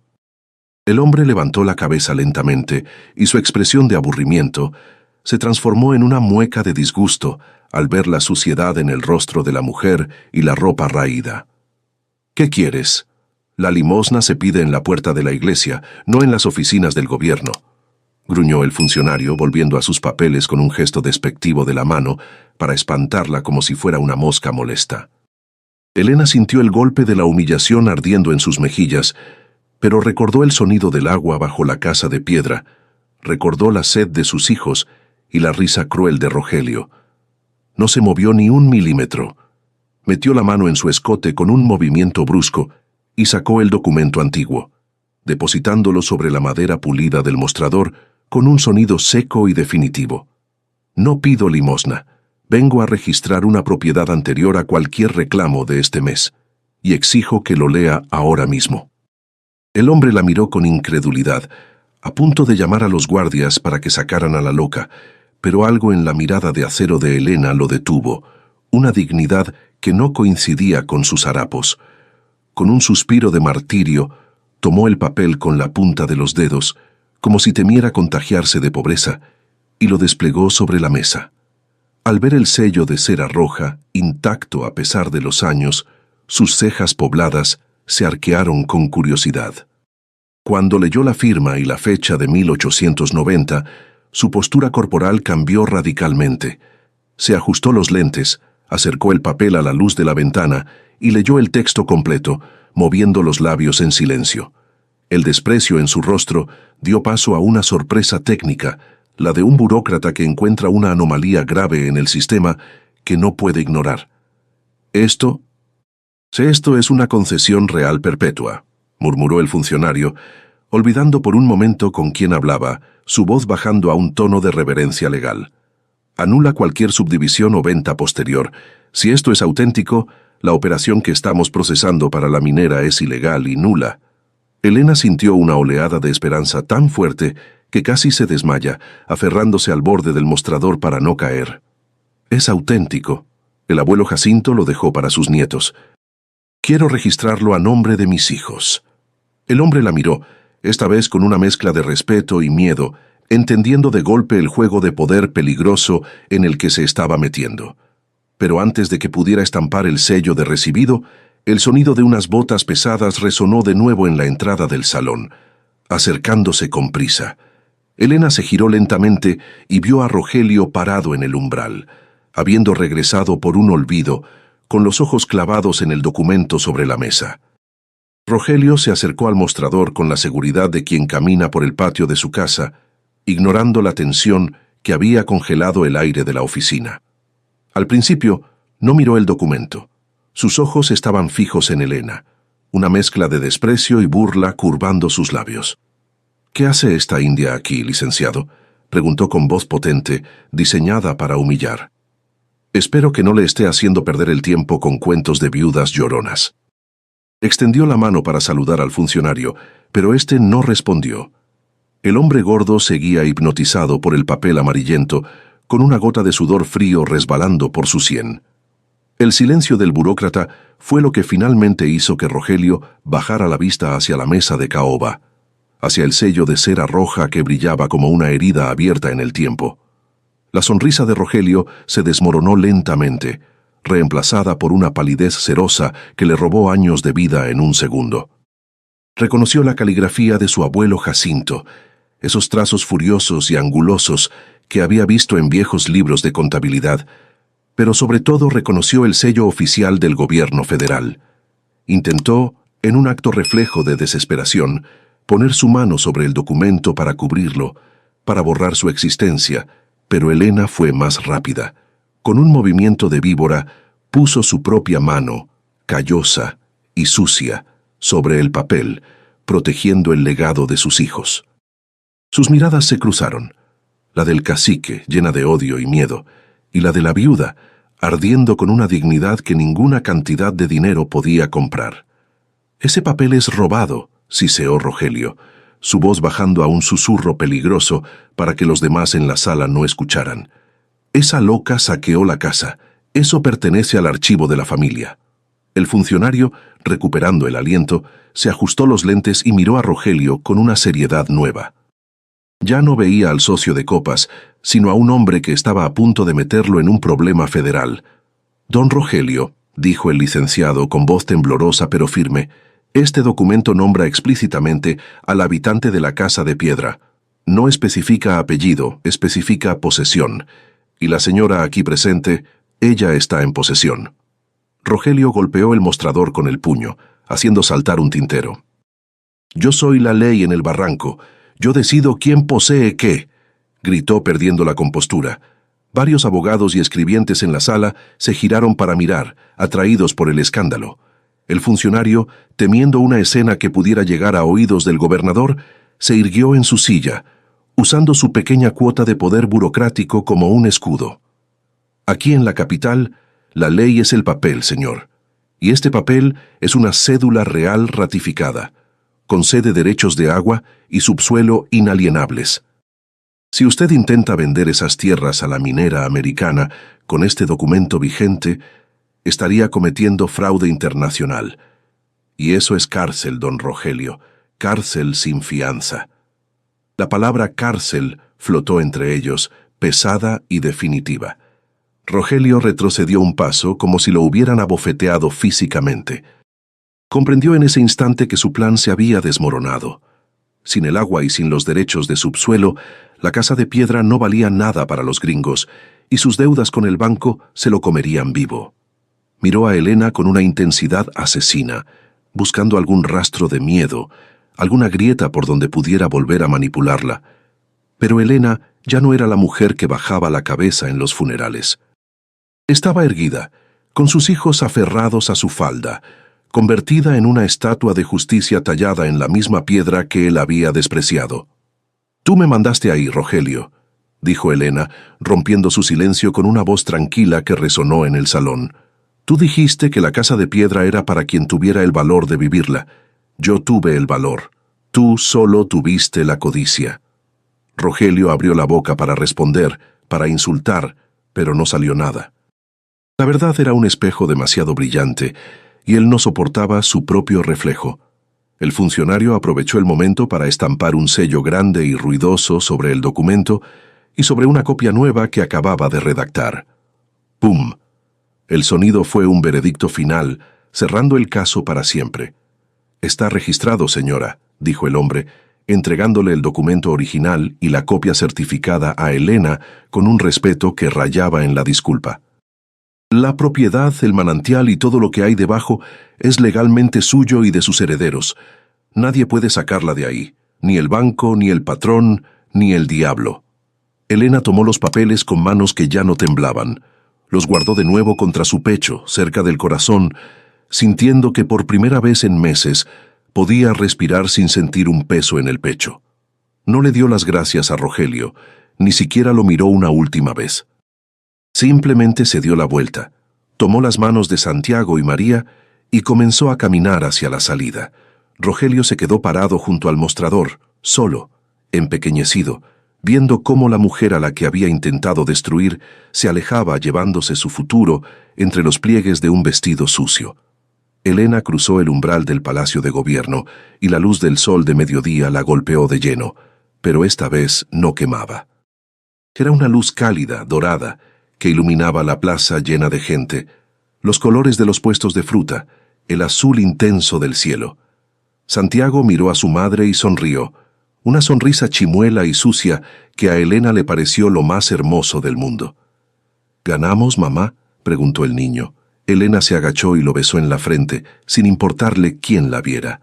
El hombre levantó la cabeza lentamente y su expresión de aburrimiento se transformó en una mueca de disgusto al ver la suciedad en el rostro de la mujer y la ropa raída. «¿Qué quieres? La limosna se pide en la puerta de la iglesia, no en las oficinas del gobierno», gruñó el funcionario, volviendo a sus papeles con un gesto despectivo de la mano para espantarla como si fuera una mosca molesta. Elena sintió el golpe de la humillación ardiendo en sus mejillas, pero recordó el sonido del agua bajo la casa de piedra, recordó la sed de sus hijos y la risa cruel de Rogelio. No se movió ni un milímetro. Metió la mano en su escote con un movimiento brusco y sacó el documento antiguo, depositándolo sobre la madera pulida del mostrador con un sonido seco y definitivo. «No pido limosna. Vengo a registrar una propiedad anterior a cualquier reclamo de este mes, y exijo que lo lea ahora mismo». El hombre la miró con incredulidad, a punto de llamar a los guardias para que sacaran a la loca, pero algo en la mirada de acero de Elena lo detuvo, una dignidad que no coincidía con sus harapos. Con un suspiro de martirio, tomó el papel con la punta de los dedos, como si temiera contagiarse de pobreza, y lo desplegó sobre la mesa. Al ver el sello de cera roja, intacto a pesar de los años, sus cejas pobladas se arquearon con curiosidad. Cuando leyó la firma y la fecha de 1890, su postura corporal cambió radicalmente. Se ajustó los lentes, acercó el papel a la luz de la ventana y leyó el texto completo, moviendo los labios en silencio. El desprecio en su rostro dio paso a una sorpresa técnica, la de un burócrata que encuentra una anomalía grave en el sistema que no puede ignorar. «Esto», Esto es una concesión real perpetua, murmuró el funcionario, olvidando por un momento con quién hablaba, su voz bajando a un tono de reverencia legal. Anula cualquier subdivisión o venta posterior. Si esto es auténtico, la operación que estamos procesando para la minera es ilegal y nula. Elena sintió una oleada de esperanza tan fuerte que casi se desmaya, aferrándose al borde del mostrador para no caer. Es auténtico. El abuelo Jacinto lo dejó para sus nietos. Quiero registrarlo a nombre de mis hijos. El hombre la miró, esta vez con una mezcla de respeto y miedo, entendiendo de golpe el juego de poder peligroso en el que se estaba metiendo. Pero antes de que pudiera estampar el sello de recibido, el sonido de unas botas pesadas resonó de nuevo en la entrada del salón, acercándose con prisa. Elena se giró lentamente y vio a Rogelio parado en el umbral, habiendo regresado por un olvido, con los ojos clavados en el documento sobre la mesa. Rogelio se acercó al mostrador con la seguridad de quien camina por el patio de su casa, ignorando la tensión que había congelado el aire de la oficina. Al principio, no miró el documento. Sus ojos estaban fijos en Elena, una mezcla de desprecio y burla curvando sus labios. «¿Qué hace esta india aquí, licenciado?», preguntó con voz potente, diseñada para humillar. «Espero que no le esté haciendo perder el tiempo con cuentos de viudas lloronas». Extendió la mano para saludar al funcionario, pero éste no respondió. El hombre gordo seguía hipnotizado por el papel amarillento, con una gota de sudor frío resbalando por su sien. El silencio del burócrata fue lo que finalmente hizo que Rogelio bajara la vista hacia la mesa de caoba, hacia el sello de cera roja que brillaba como una herida abierta en el tiempo. La sonrisa de Rogelio se desmoronó lentamente, reemplazada por una palidez cerosa que le robó años de vida en un segundo. Reconoció la caligrafía de su abuelo Jacinto, esos trazos furiosos y angulosos que había visto en viejos libros de contabilidad, pero sobre todo reconoció el sello oficial del gobierno federal. Intentó, en un acto reflejo de desesperación, poner su mano sobre el documento para cubrirlo, para borrar su existencia, pero Elena fue más rápida. Con un movimiento de víbora, puso su propia mano, callosa y sucia, sobre el papel, protegiendo el legado de sus hijos. Sus miradas se cruzaron, la del cacique, llena de odio y miedo, y la de la viuda, ardiendo con una dignidad que ninguna cantidad de dinero podía comprar. «Ese papel es robado», siseó Rogelio, su voz bajando a un susurro peligroso para que los demás en la sala no escucharan. «Esa loca saqueó la casa. Eso pertenece al archivo de la familia». El funcionario, recuperando el aliento, se ajustó los lentes y miró a Rogelio con una seriedad nueva. Ya no veía al socio de copas, sino a un hombre que estaba a punto de meterlo en un problema federal. «Don Rogelio», dijo el licenciado con voz temblorosa pero firme, «este documento nombra explícitamente al habitante de la casa de piedra. No especifica apellido, especifica posesión. Y la señora aquí presente, ella está en posesión». Rogelio golpeó el mostrador con el puño, haciendo saltar un tintero. «Yo soy la ley en el barranco. Yo decido quién posee qué», gritó perdiendo la compostura. Varios abogados y escribientes en la sala se giraron para mirar, atraídos por el escándalo. El funcionario, temiendo una escena que pudiera llegar a oídos del gobernador, se irguió en su silla, usando su pequeña cuota de poder burocrático como un escudo. «Aquí en la capital, la ley es el papel, señor, y este papel es una cédula real ratificada. Concede derechos de agua y subsuelo inalienables. Si usted intenta vender esas tierras a la minera americana con este documento vigente, estaría cometiendo fraude internacional. Y eso es cárcel, don Rogelio, cárcel sin fianza». La palabra cárcel flotó entre ellos, pesada y definitiva. Rogelio retrocedió un paso como si lo hubieran abofeteado físicamente. Comprendió en ese instante que su plan se había desmoronado. Sin el agua y sin los derechos de subsuelo, la casa de piedra no valía nada para los gringos, y sus deudas con el banco se lo comerían vivo. Miró a Elena con una intensidad asesina, buscando algún rastro de miedo, alguna grieta por donde pudiera volver a manipularla. Pero Elena ya no era la mujer que bajaba la cabeza en los funerales. Estaba erguida, con sus hijos aferrados a su falda, convertida en una estatua de justicia tallada en la misma piedra que él había despreciado. «Tú me mandaste ahí, Rogelio», dijo Elena, rompiendo su silencio con una voz tranquila que resonó en el salón. «Tú dijiste que la casa de piedra era para quien tuviera el valor de vivirla. Yo tuve el valor. Tú solo tuviste la codicia». Rogelio abrió la boca para responder, para insultar, pero no salió nada. La verdad era un espejo demasiado brillante, y él no soportaba su propio reflejo. El funcionario aprovechó el momento para estampar un sello grande y ruidoso sobre el documento y sobre una copia nueva que acababa de redactar. ¡Pum! El sonido fue un veredicto final, cerrando el caso para siempre. «Está registrado, señora», dijo el hombre, entregándole el documento original y la copia certificada a Elena con un respeto que rayaba en la disculpa. «La propiedad, el manantial y todo lo que hay debajo es legalmente suyo y de sus herederos. Nadie puede sacarla de ahí, ni el banco, ni el patrón, ni el diablo». Elena tomó los papeles con manos que ya no temblaban. Los guardó de nuevo contra su pecho, cerca del corazón, sintiendo que por primera vez en meses podía respirar sin sentir un peso en el pecho. No le dio las gracias a Rogelio, ni siquiera lo miró una última vez. Simplemente se dio la vuelta, tomó las manos de Santiago y María y comenzó a caminar hacia la salida. Rogelio se quedó parado junto al mostrador, solo, empequeñecido, viendo cómo la mujer a la que había intentado destruir se alejaba llevándose su futuro entre los pliegues de un vestido sucio. Elena cruzó el umbral del Palacio de Gobierno y la luz del sol de mediodía la golpeó de lleno, pero esta vez no quemaba. Era una luz cálida, dorada, que iluminaba la plaza llena de gente, los colores de los puestos de fruta, el azul intenso del cielo. Santiago miró a su madre y sonrió, una sonrisa chimuela y sucia que a Elena le pareció lo más hermoso del mundo. «¿Ganamos, mamá?», preguntó el niño. Elena se agachó y lo besó en la frente, sin importarle quién la viera.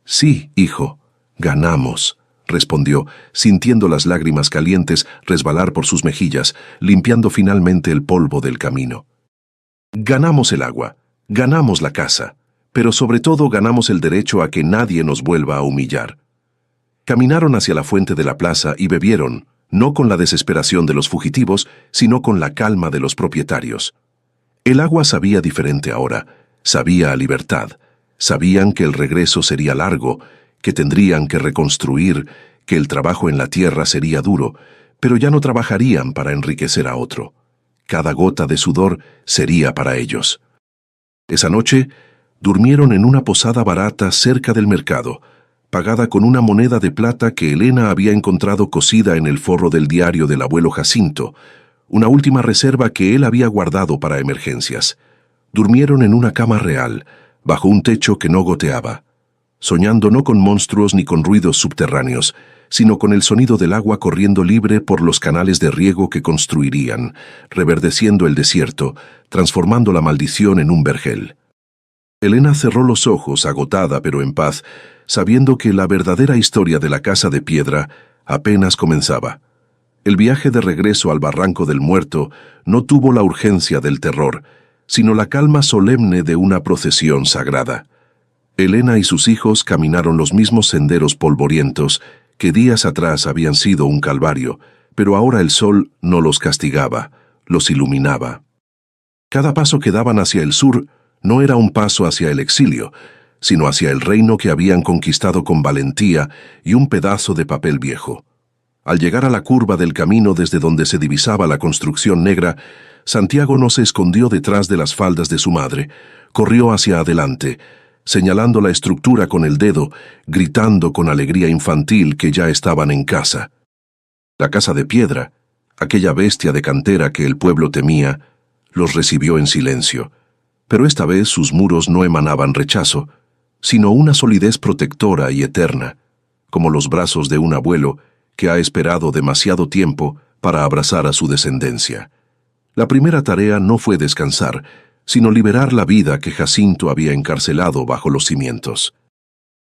«Sí, hijo, ganamos», respondió, sintiendo las lágrimas calientes resbalar por sus mejillas, limpiando finalmente el polvo del camino. «Ganamos el agua, ganamos la casa, pero sobre todo ganamos el derecho a que nadie nos vuelva a humillar». Caminaron hacia la fuente de la plaza y bebieron, no con la desesperación de los fugitivos, sino con la calma de los propietarios. El agua sabía diferente ahora, sabía a libertad. Sabían que el regreso sería largo, que tendrían que reconstruir, que el trabajo en la tierra sería duro, pero ya no trabajarían para enriquecer a otro. Cada gota de sudor sería para ellos. Esa noche, durmieron en una posada barata cerca del mercado, pagada con una moneda de plata que Elena había encontrado cosida en el forro del diario del abuelo Jacinto, una última reserva que él había guardado para emergencias. Durmieron en una cama real, bajo un techo que no goteaba, soñando no con monstruos ni con ruidos subterráneos, sino con el sonido del agua corriendo libre por los canales de riego que construirían, reverdeciendo el desierto, transformando la maldición en un vergel. Elena cerró los ojos, agotada pero en paz, sabiendo que la verdadera historia de la casa de piedra apenas comenzaba. El viaje de regreso al Barranco del Muerto no tuvo la urgencia del terror, sino la calma solemne de una procesión sagrada. Elena y sus hijos caminaron los mismos senderos polvorientos que días atrás habían sido un calvario, pero ahora el sol no los castigaba, los iluminaba. Cada paso que daban hacia el sur no era un paso hacia el exilio, sino hacia el reino que habían conquistado con valentía y un pedazo de papel viejo. Al llegar a la curva del camino desde donde se divisaba la construcción negra, Santiago no se escondió detrás de las faldas de su madre, corrió hacia adelante, señalando la estructura con el dedo, gritando con alegría infantil que ya estaban en casa. La casa de piedra, aquella bestia de cantera que el pueblo temía, los recibió en silencio, pero esta vez sus muros no emanaban rechazo, sino una solidez protectora y eterna, como los brazos de un abuelo que ha esperado demasiado tiempo para abrazar a su descendencia. La primera tarea no fue descansar, sino liberar la vida que Jacinto había encarcelado bajo los cimientos.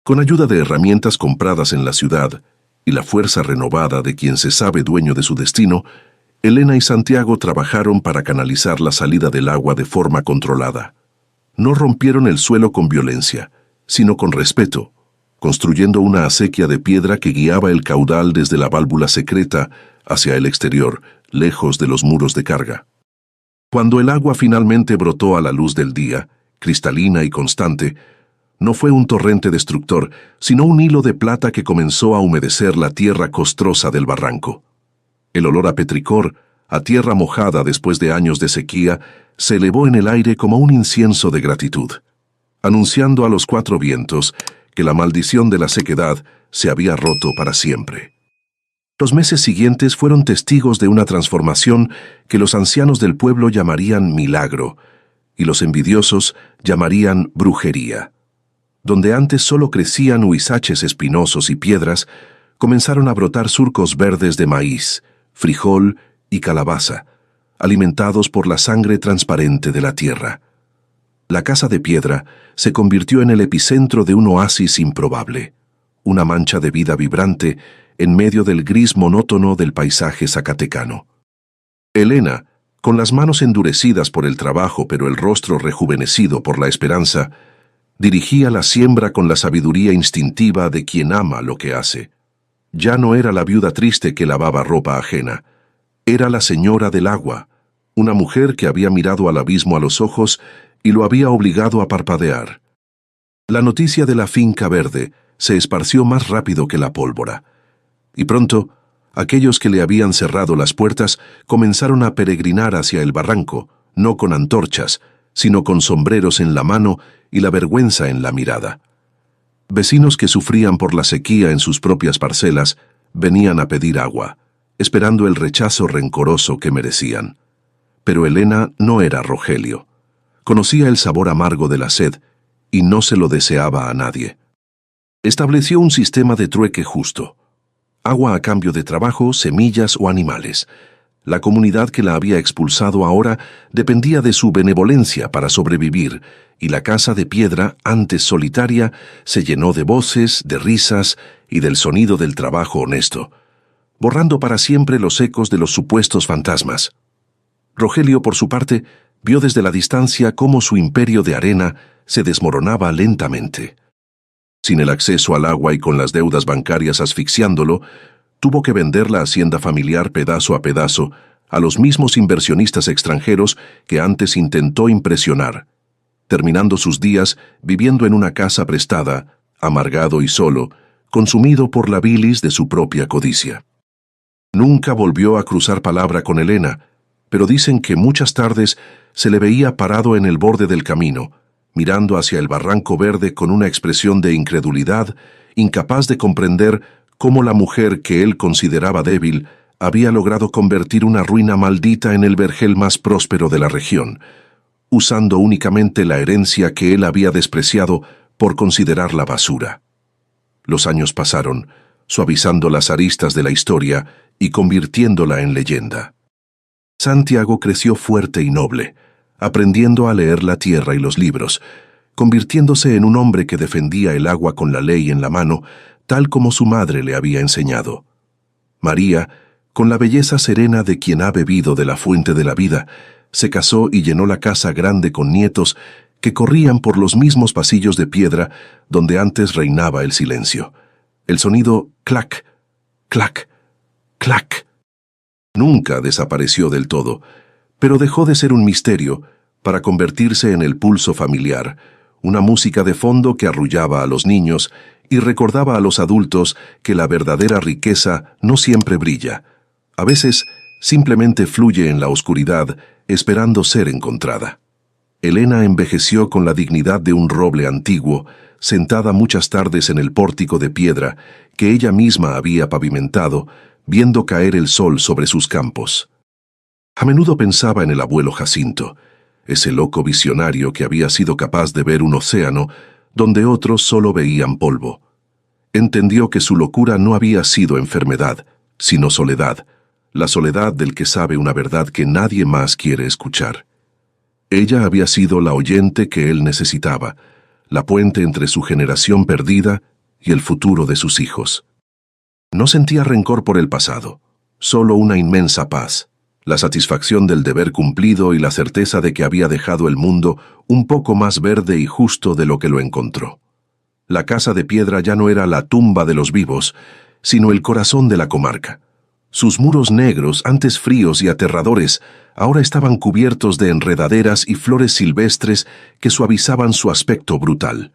Con ayuda de herramientas compradas en la ciudad y la fuerza renovada de quien se sabe dueño de su destino, Elena y Santiago trabajaron para canalizar la salida del agua de forma controlada. No rompieron el suelo con violencia, sino con respeto, construyendo una acequia de piedra que guiaba el caudal desde la válvula secreta hacia el exterior, lejos de los muros de carga. Cuando el agua finalmente brotó a la luz del día, cristalina y constante, no fue un torrente destructor, sino un hilo de plata que comenzó a humedecer la tierra costrosa del barranco. El olor a petricor, a tierra mojada después de años de sequía, se elevó en el aire como un incienso de gratitud, anunciando a los cuatro vientos que la maldición de la sequedad se había roto para siempre. Los meses siguientes fueron testigos de una transformación que los ancianos del pueblo llamarían milagro, y los envidiosos llamarían brujería. Donde antes solo crecían huizaches espinosos y piedras, comenzaron a brotar surcos verdes de maíz, frijol y calabaza, alimentados por la sangre transparente de la tierra. La casa de piedra se convirtió en el epicentro de un oasis improbable, una mancha de vida vibrante en medio del gris monótono del paisaje zacatecano. Elena, con las manos endurecidas por el trabajo pero el rostro rejuvenecido por la esperanza, dirigía la siembra con la sabiduría instintiva de quien ama lo que hace. Ya no era la viuda triste que lavaba ropa ajena, era la señora del agua, una mujer que había mirado al abismo a los ojos y lo había obligado a parpadear. La noticia de la finca verde se esparció más rápido que la pólvora, y pronto aquellos que le habían cerrado las puertas comenzaron a peregrinar hacia el barranco, no con antorchas, sino con sombreros en la mano y la vergüenza en la mirada. Vecinos que sufrían por la sequía en sus propias parcelas venían a pedir agua, esperando el rechazo rencoroso que merecían. Pero Elena no era Rogelio. Conocía el sabor amargo de la sed y no se lo deseaba a nadie. Estableció un sistema de trueque justo. Agua a cambio de trabajo, semillas o animales. La comunidad que la había expulsado ahora dependía de su benevolencia para sobrevivir, y la casa de piedra, antes solitaria, se llenó de voces, de risas y del sonido del trabajo honesto, borrando para siempre los ecos de los supuestos fantasmas. Rogelio, por su parte, vio desde la distancia cómo su imperio de arena se desmoronaba lentamente. Sin el acceso al agua y con las deudas bancarias asfixiándolo, tuvo que vender la hacienda familiar pedazo a pedazo a los mismos inversionistas extranjeros que antes intentó impresionar, terminando sus días viviendo en una casa prestada, amargado y solo, consumido por la bilis de su propia codicia. Nunca volvió a cruzar palabra con Elena, pero dicen que muchas tardes se le veía parado en el borde del camino, mirando hacia el barranco verde con una expresión de incredulidad, incapaz de comprender cómo la mujer que él consideraba débil había logrado convertir una ruina maldita en el vergel más próspero de la región, usando únicamente la herencia que él había despreciado por considerarla basura. Los años pasaron, suavizando las aristas de la historia y convirtiéndola en leyenda. Santiago creció fuerte y noble, aprendiendo a leer la tierra y los libros, convirtiéndose en un hombre que defendía el agua con la ley en la mano, tal como su madre le había enseñado. María, con la belleza serena de quien ha bebido de la fuente de la vida, se casó y llenó la casa grande con nietos que corrían por los mismos pasillos de piedra donde antes reinaba el silencio. El sonido clac, clac, clac. Nunca desapareció del todo, pero dejó de ser un misterio para convertirse en el pulso familiar, una música de fondo que arrullaba a los niños y recordaba a los adultos que la verdadera riqueza no siempre brilla. A veces simplemente fluye en la oscuridad, esperando ser encontrada. Elena envejeció con la dignidad de un roble antiguo, sentada muchas tardes en el pórtico de piedra que ella misma había pavimentado, viendo caer el sol sobre sus campos. A menudo pensaba en el abuelo Jacinto, ese loco visionario que había sido capaz de ver un océano donde otros solo veían polvo. Entendió que su locura no había sido enfermedad, sino soledad, la soledad del que sabe una verdad que nadie más quiere escuchar. Ella había sido la oyente que él necesitaba, la puente entre su generación perdida y el futuro de sus hijos. No sentía rencor por el pasado, solo una inmensa paz, la satisfacción del deber cumplido y la certeza de que había dejado el mundo un poco más verde y justo de lo que lo encontró. La casa de piedra ya no era la tumba de los vivos, sino el corazón de la comarca. Sus muros negros, antes fríos y aterradores, ahora estaban cubiertos de enredaderas y flores silvestres que suavizaban su aspecto brutal.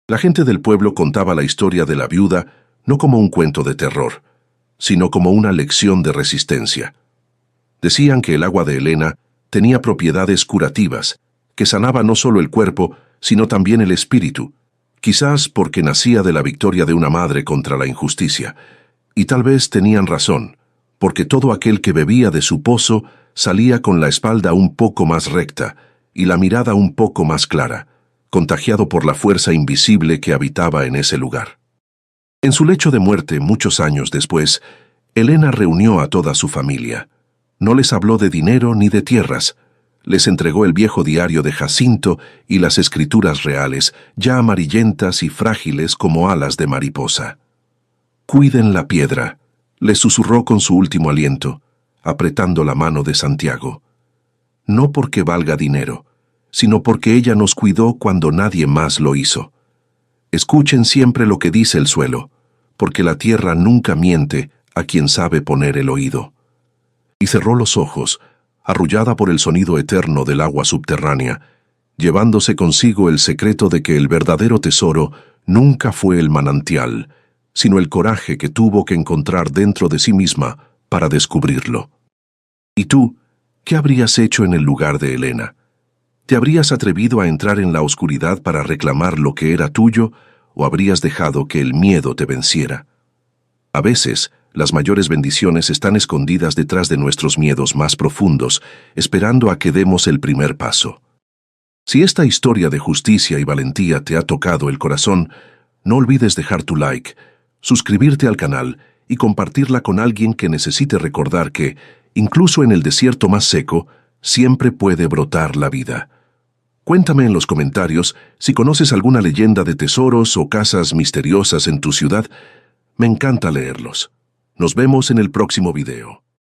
La gente del pueblo contaba la historia de la viuda no como un cuento de terror, sino como una lección de resistencia. Decían que el agua de Elena tenía propiedades curativas, que sanaba no solo el cuerpo, sino también el espíritu, quizás porque nacía de la victoria de una madre contra la injusticia. Y tal vez tenían razón, porque todo aquel que bebía de su pozo salía con la espalda un poco más recta y la mirada un poco más clara, contagiado por la fuerza invisible que habitaba en ese lugar. En su lecho de muerte, muchos años después, Elena reunió a toda su familia. No les habló de dinero ni de tierras. Les entregó el viejo diario de Jacinto y las escrituras reales, ya amarillentas y frágiles como alas de mariposa. «Cuiden la piedra», le susurró con su último aliento, apretando la mano de Santiago. «No porque valga dinero, sino porque ella nos cuidó cuando nadie más lo hizo. Escuchen siempre lo que dice el suelo, porque la tierra nunca miente a quien sabe poner el oído». Y cerró los ojos, arrullada por el sonido eterno del agua subterránea, llevándose consigo el secreto de que el verdadero tesoro nunca fue el manantial, sino el coraje que tuvo que encontrar dentro de sí misma para descubrirlo. ¿Y tú, qué habrías hecho en el lugar de Elena? ¿Te habrías atrevido a entrar en la oscuridad para reclamar lo que era tuyo, o habrías dejado que el miedo te venciera? A veces, las mayores bendiciones están escondidas detrás de nuestros miedos más profundos, esperando a que demos el primer paso. Si esta historia de justicia y valentía te ha tocado el corazón, no olvides dejar tu like, suscribirte al canal y compartirla con alguien que necesite recordar que, incluso en el desierto más seco, siempre puede brotar la vida. Cuéntame en los comentarios si conoces alguna leyenda de tesoros o casas misteriosas en tu ciudad. Me encanta leerlos. Nos vemos en el próximo video.